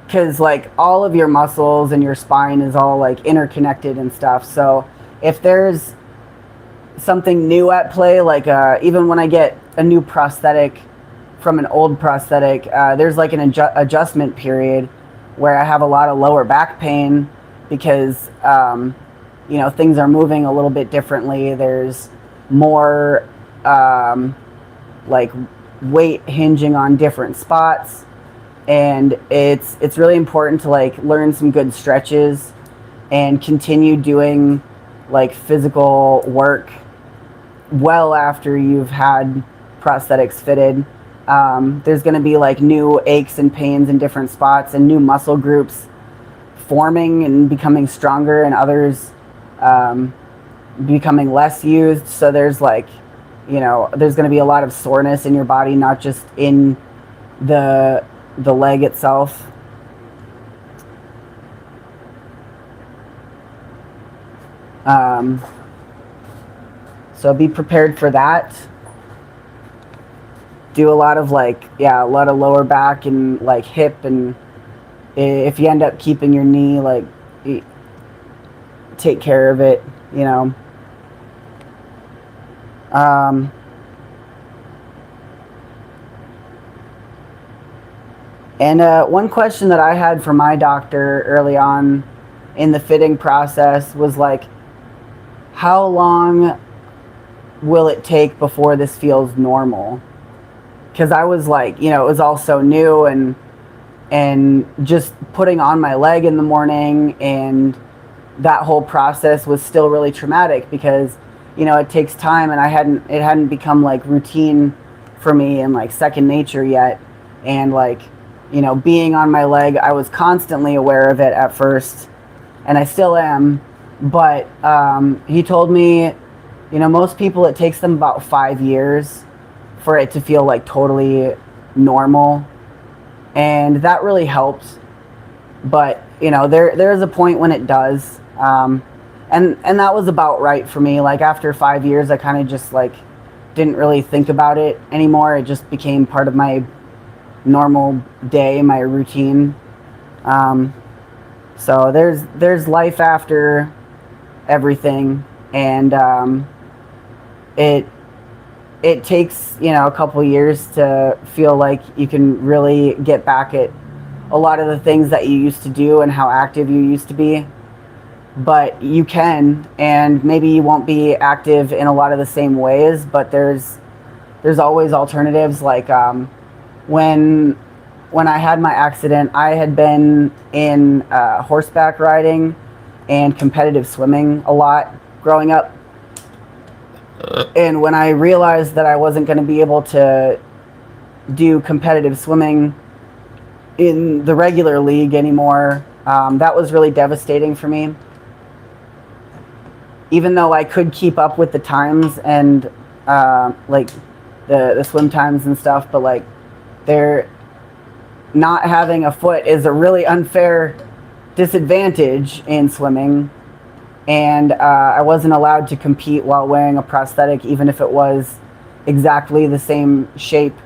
because like all of your muscles and your spine is all like interconnected and stuff. So if there's something new at play, like even when I get a new prosthetic from an old prosthetic, there's like an adjustment period where I have a lot of lower back pain, because you know, things are moving a little bit differently. There's more like weight hinging on different spots, and it's really important to like learn some good stretches and continue doing like physical work well after you've had prosthetics fitted. There's going to be like new aches and pains in different spots, and new muscle groups forming and becoming stronger, and others becoming less used. So there's like, you know, there's going to be a lot of soreness in your body, not just in the leg itself. So be prepared for that. Do a lot of like, yeah, a lot of lower back and like hip, and if you end up keeping your knee, like take care of it, you know. And one question that I had for my doctor early on in the fitting process was like, how long will it take before this feels normal? Because I was like, you know, it was all so new, and and just putting on my leg in the morning, and that whole process was still really traumatic because, you know, it takes time, and it hadn't become like routine for me and like second nature yet. And like, you know, being on my leg, I was constantly aware of it at first, and I still am. But he told me, you know, most people, it takes them about 5 years for it to feel like totally normal, and that really helps. But you know, there's a point when it does, and that was about right for me. Like after 5 years, I kind of just like didn't really think about it anymore. It just became part of my normal day, my routine. So there's life after everything, and it takes, you know, a couple years to feel like you can really get back at a lot of the things that you used to do and how active you used to be. But you can, and maybe you won't be active in a lot of the same ways, but there's always alternatives. Like when I had my accident, I had been in horseback riding and competitive swimming a lot growing up. And when I realized that I wasn't going to be able to do competitive swimming in the regular league anymore, that was really devastating for me. Even though I could keep up with the times and like the swim times and stuff, but like not having a foot is a really unfair disadvantage in swimming. And I wasn't allowed to compete while wearing a prosthetic, even if it was exactly the same shape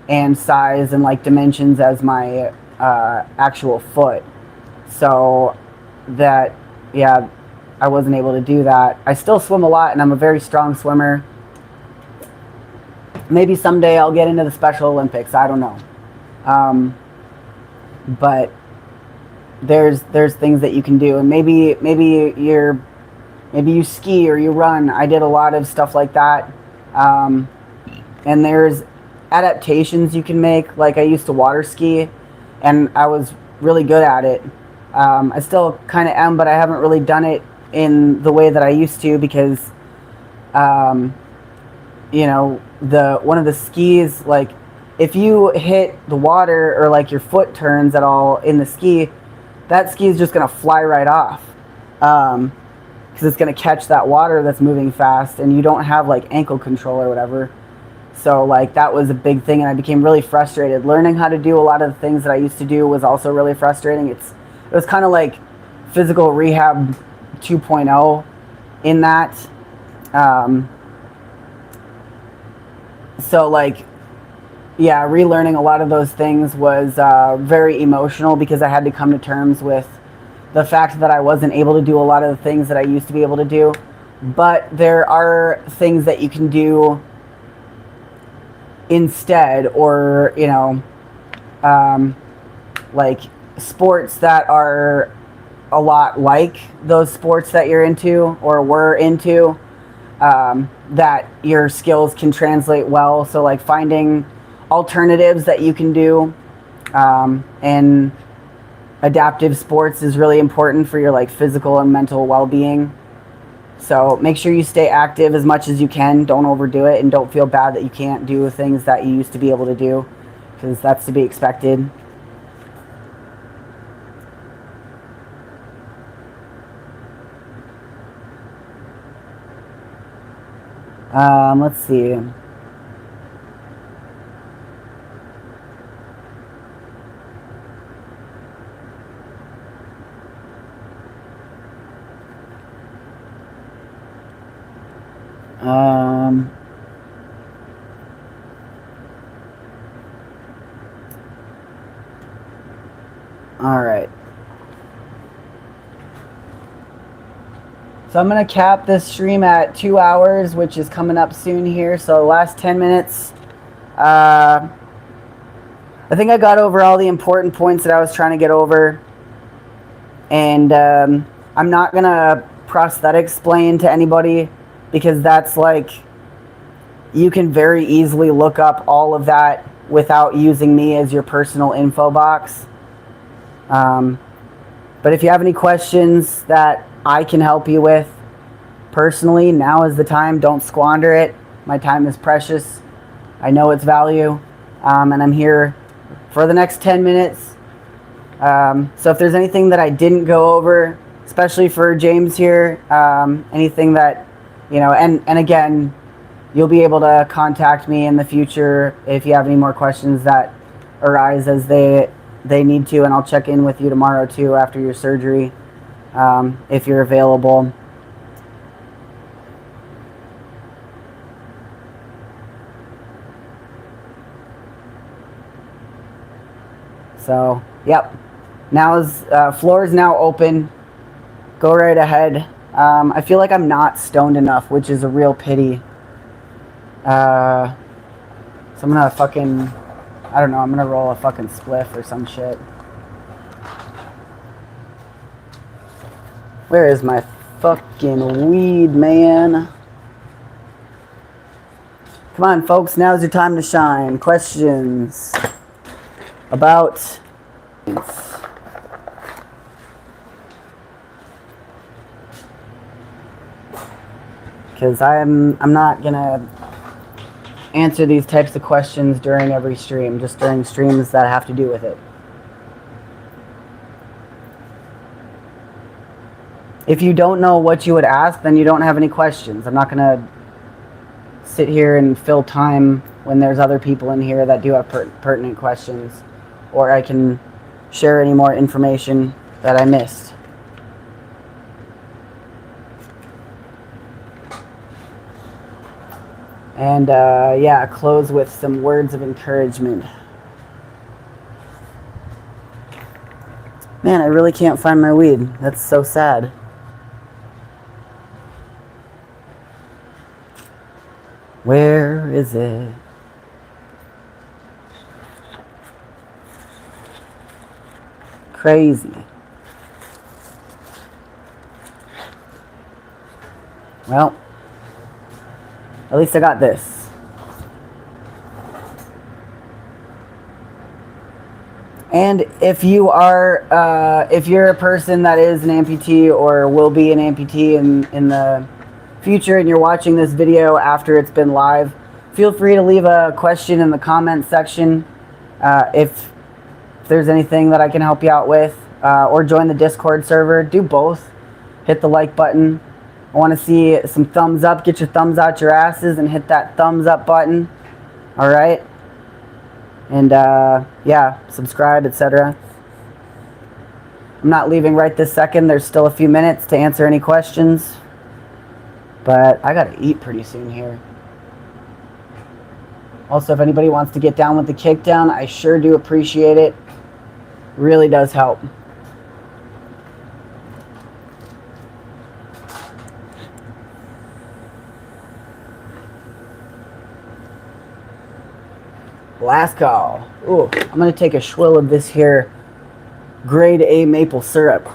and size and like dimensions as my actual foot. So that, yeah, I wasn't able to do that. I still swim a lot, and I'm a very strong swimmer. Maybe someday I'll get into the Special Olympics. I don't know. But there's things that you can do, and maybe you ski or you run. I did a lot of stuff like that, and there's adaptations you can make. Like I used to water ski, and I was really good at it. I still kind of am, but I haven't really done it in the way that I used to because, you know, one of the skis, like if you hit the water or like your foot turns at all in the ski, that ski is just going to fly right off, because it's going to catch that water that's moving fast, and you don't have like ankle control or whatever. So like that was a big thing, and I became really frustrated. Learning how to do a lot of the things that I used to do was also really frustrating. It was kind of like physical rehab 2.0 in that. So like, yeah, relearning a lot of those things was very emotional because I had to come to terms with the fact that I wasn't able to do a lot of the things that I used to be able to do. But there are things that you can do instead, or, you know, like sports that are a lot like those sports that you're into or were into, that your skills can translate well. So like finding alternatives that you can do, and adaptive sports is really important for your like physical and mental well-being. So make sure you stay active as much as you can. Don't overdo it, and don't feel bad that you can't do things that you used to be able to do, because that's to be expected. Let's see. All right. So I'm going to cap this stream at 2 hours, which is coming up soon here. So last 10 minutes. I think I got over all the important points that I was trying to get over. And I'm not going to prosthetic explain to anybody, because that's like, you can very easily look up all of that without using me as your personal info box. But if you have any questions that I can help you with personally, now is the time. Don't squander it. My time is precious. I know its value, and I'm here for the next 10 minutes. So if there's anything that I didn't go over, especially for James here, anything that, you know, and again, you'll be able to contact me in the future if you have any more questions that arise as they need to, and I'll check in with you tomorrow too after your surgery, if you're available. So, yep. Floor is now open. Go right ahead. I feel like I'm not stoned enough, which is a real pity. So I'm gonna fucking, I don't know, I'm gonna roll a fucking spliff or some shit. Where is my fucking weed, man? Come on, folks, now's your time to shine. Questions about... Because I'm not gonna answer these types of questions during every stream, just during streams that have to do with it. If you don't know what you would ask, then you don't have any questions. I'm not gonna sit here and fill time when there's other people in here that do have pertinent questions, or I can share any more information that I missed. And yeah, close with some words of encouragement. Man, I really can't find my weed. That's so sad. Where is it? Crazy. Well, at least I got this. And if you are, if you're a person that is an amputee or will be an amputee in the future and you're watching this video after it's been live, feel free to leave a question in the comment section if there's anything that I can help you out with, or join the Discord server. Do both. Hit the like button. I want to see some thumbs up. Get your thumbs out your asses and hit that thumbs up button. All right. And yeah, subscribe, etc. I'm not leaving right this second. There's still a few minutes to answer any questions. But I gotta eat pretty soon here. Also, if anybody wants to get down with the kickdown, I sure do appreciate it. Really does help. Last call. Ooh, I'm gonna take a swill of this here grade A maple syrup,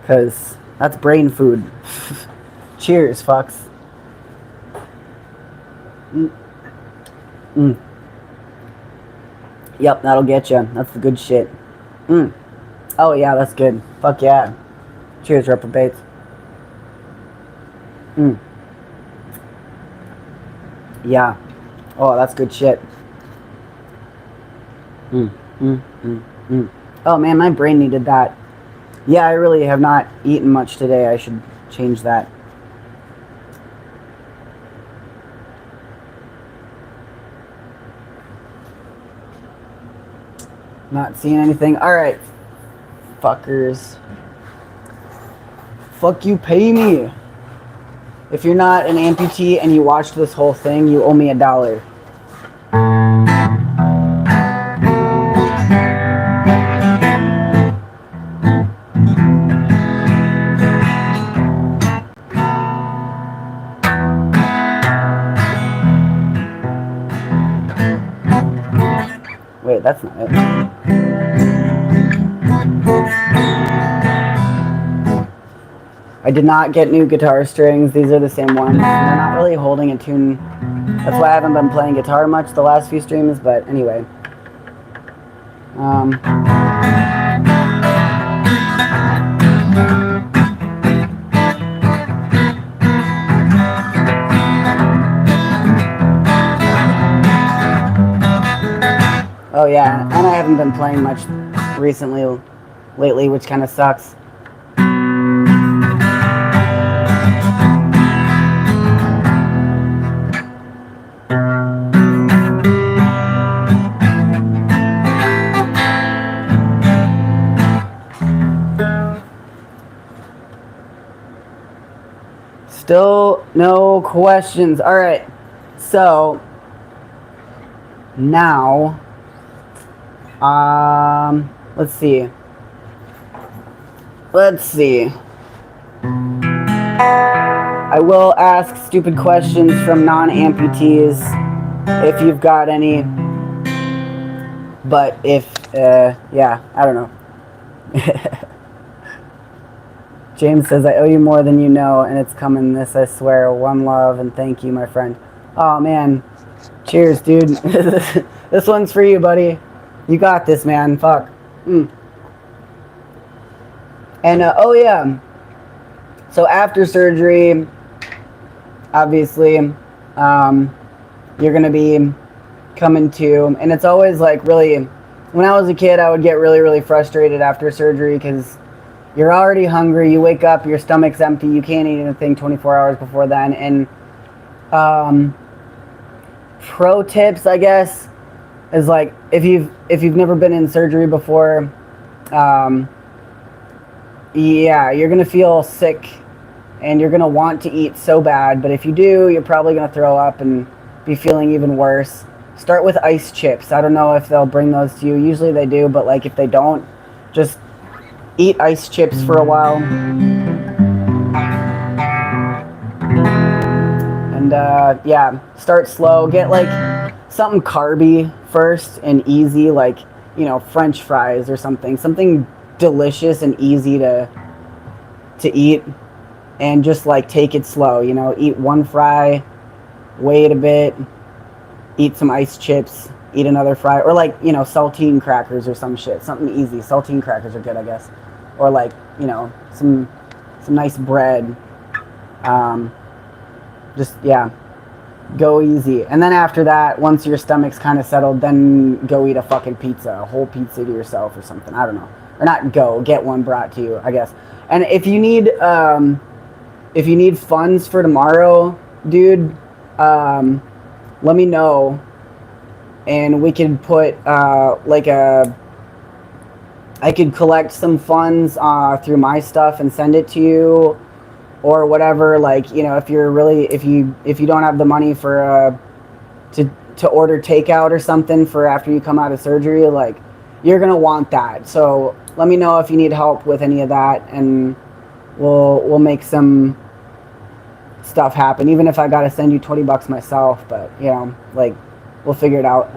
because that's brain food. Cheers, fucks. Yep, that'll get you. That's the good shit. Oh yeah, that's good. Fuck yeah. Cheers, reprobates. Yeah. Oh, that's good shit. Oh man, my brain needed that. Yeah, I really have not eaten much today. I should change that. Not seeing anything. Alright. Fuckers. Fuck you, pay me. If you're not an amputee and you watched this whole thing, you owe me $1. Wait, that's not it. I did not get new guitar strings. These are the same ones. They're not really holding a tune. That's why I haven't been playing guitar much the last few streams, but anyway. yeah, and I haven't been playing much lately, which kind of sucks. Still no questions. All right. So now, let's see. I will ask stupid questions from non-amputees if you've got any. But if, yeah, I don't know. James says, I owe you more than you know, and it's coming, this I swear. One love, and thank you, my friend. Oh, man. Cheers, dude. This one's for you, buddy. You got this, man. Fuck. And, oh, yeah. So after surgery, obviously, you're going to be coming to, and it's always like really, when I was a kid, I would get really, really frustrated after surgery because you're already hungry, you wake up, your stomach's empty, you can't eat anything 24 hours before then. And pro tips, I guess, is like if you've never been in surgery before, yeah, you're gonna feel sick and you're gonna want to eat so bad, but if you do, you're probably gonna throw up and be feeling even worse. Start with ice chips. I don't know if they'll bring those to you. Usually they do, but like if they don't, just eat ice chips for a while. And yeah, start slow. Get like something carby first and easy, like, you know, French fries or something. Something delicious and easy to eat, and just like take it slow, you know, eat one fry, wait a bit, eat some ice chips, eat another fry, or like, you know, saltine crackers or some shit, something easy. Saltine crackers are good, I guess. Or like, you know, some nice bread. Just, yeah, go easy. And then after that, once your stomach's kind of settled, then go eat a fucking pizza, a whole pizza to yourself or something. I don't know. Or not go, get one brought to you, I guess. And if you need funds for tomorrow, dude, let me know, and we could put I could collect some funds through my stuff and send it to you, or whatever. Like, you know, if you don't have the money for to order takeout or something for after you come out of surgery, like, you're gonna want that. So let me know if you need help with any of that, and we'll make some stuff happen, even if I gotta send you $20 myself. But, you know, like, we'll figure it out.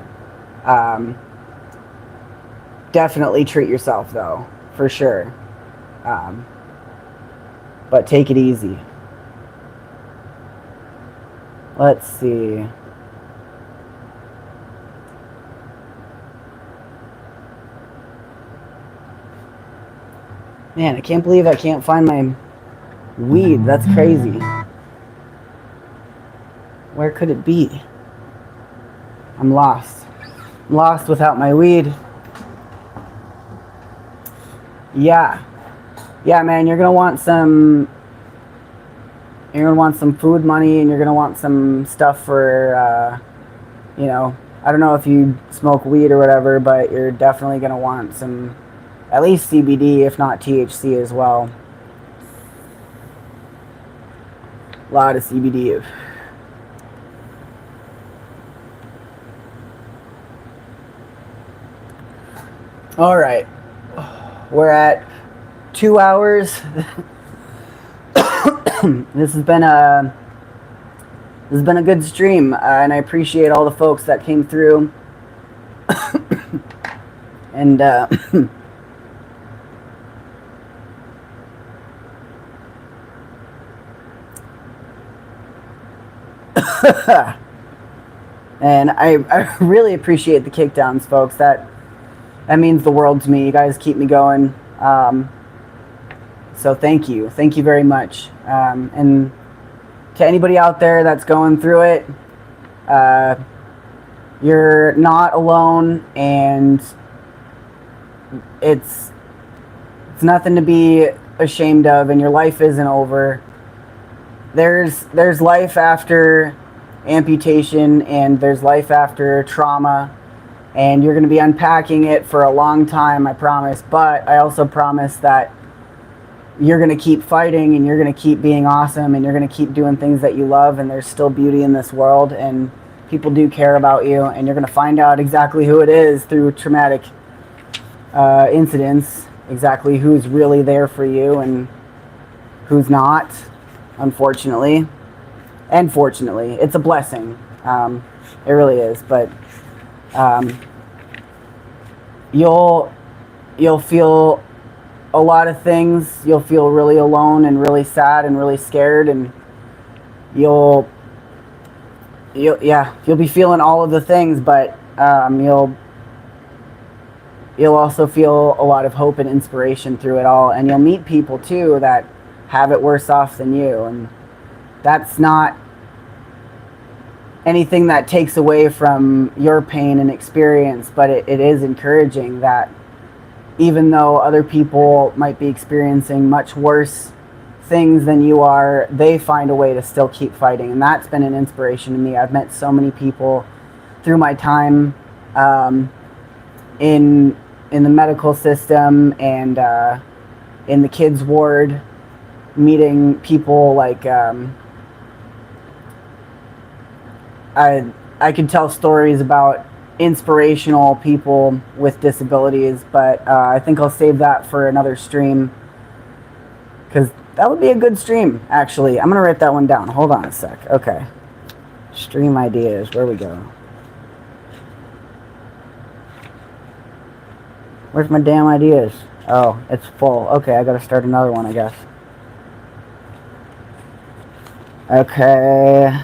Definitely treat yourself though, for sure. But take it easy. Let's see. Man, I can't believe I can't find my weed. That's crazy. Where could it be? I'm lost. I'm lost without my weed. Yeah, man, you're gonna want some food money, and you're gonna want some stuff for, you know, I don't know if you smoke weed or whatever, but you're definitely gonna want some, at least CBD, if not THC as well. A lot of CBD. All right. We're at 2 hours. This has been a good stream, and I appreciate all the folks that came through. And and I really appreciate the kickdowns, folks. That means the world to me. You guys keep me going. So thank you very much. And to anybody out there that's going through it, You're not alone, and it's nothing to be ashamed of, and your life isn't over. There's life after amputation, and there's life after trauma, and you're going to be unpacking it for a long time, I promise. But I also promise that you're going to keep fighting, and you're going to keep being awesome, and you're going to keep doing things that you love, and there's still beauty in this world, and people do care about you, and you're going to find out exactly who it is through traumatic incidents, exactly who's really there for you and who's not, unfortunately. And fortunately, it's a blessing. It really is. But you'll feel a lot of things. You'll feel really alone and really sad and really scared, and you'll be feeling all of the things. But you'll also feel a lot of hope and inspiration through it all, and you'll meet people too that have it worse off than you, and that's not anything that takes away from your pain and experience, but it is encouraging that even though other people might be experiencing much worse things than you are, they find a way to still keep fighting, and that's been an inspiration to me. I've met so many people through my time in the medical system and in the kids ward, meeting people like I could tell stories about inspirational people with disabilities, but I think I'll save that for another stream, because that would be a good stream, actually. I'm gonna write that one down. Hold on a sec. Okay, stream ideas, where we go? Where's my damn ideas? Oh, it's full. Okay, I gotta start another one, I guess. Okay.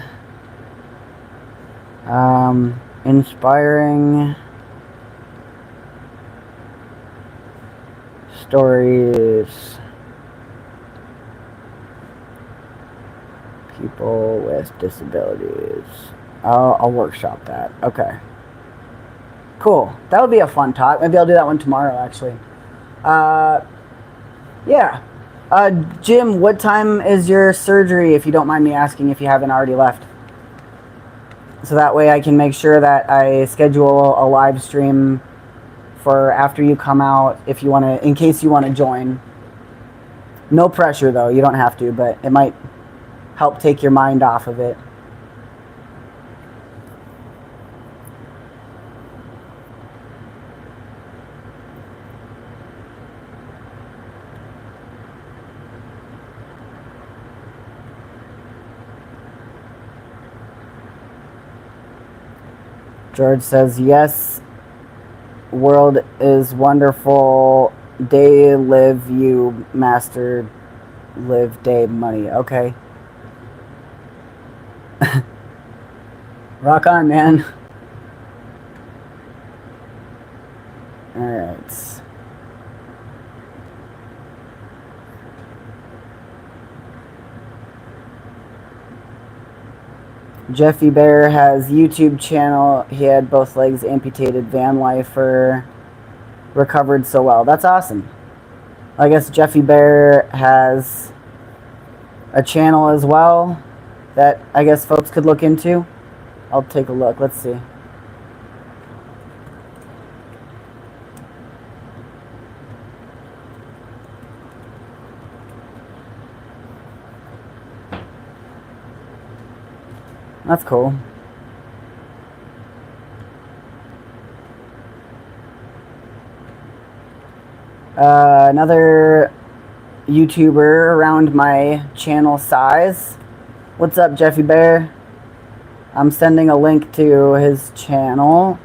Inspiring stories. People with disabilities. I'll workshop that. Okay. Cool. That would be a fun talk. Maybe I'll do that one tomorrow, actually. Yeah. Jim, what time is your surgery, if you don't mind me asking, if you haven't already left? So that way I can make sure that I schedule a live stream for after you come out, if you want to, in case you want to join. No pressure, though. You don't have to, but it might help take your mind off of it. George says, yes, world is wonderful. Day live you, master live day money. Okay. Rock on, man. Alright. Jeffy Bear has YouTube channel. He had both legs amputated. Van lifer. Recovered so well. That's awesome. I guess Jeffy Bear has a channel as well that I guess folks could look into. I'll take a look. Let's see. That's cool. Another YouTuber around my channel size. What's up, Jeffy Bear? I'm sending a link to his channel.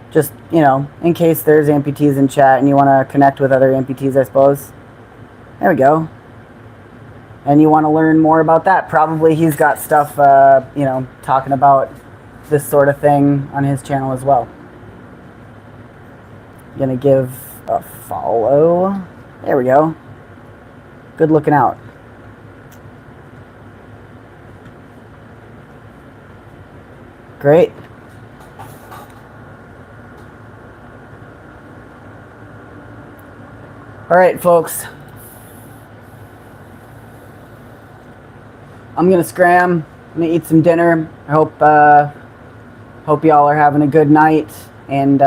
Just, you know, in case there's amputees in chat and you want to connect with other amputees, I suppose. There we go. And you want to learn more about that. Probably he's got stuff, you know, talking about this sort of thing on his channel as well. Gonna give a follow. There we go. Good looking out. Great. All right, folks. I'm gonna scram. I'm gonna eat some dinner. I hope y'all are having a good night, and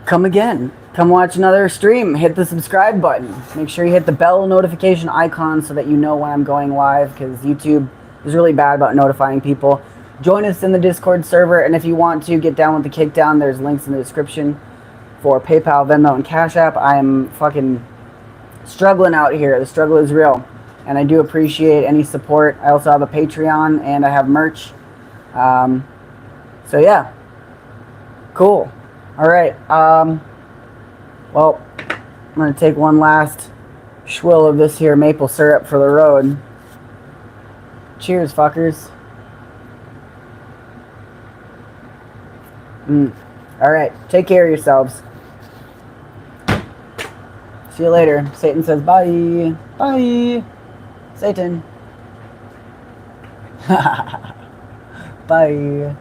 come again. Come watch another stream. Hit the subscribe button. Make sure you hit the bell notification icon so that you know when I'm going live, because YouTube is really bad about notifying people. Join us in the Discord server, and if you want to get down with the kickdown, there's links in the description for PayPal, Venmo, and Cash App. I am fucking struggling out here. The struggle is real, and I do appreciate any support. I also have a Patreon, and I have merch. So yeah, cool. All right. Well, I'm gonna take one last swill of this here maple syrup for the road. Cheers, fuckers. All right. Take care of yourselves. See you later. Satan says bye. Bye. Satan. Bye.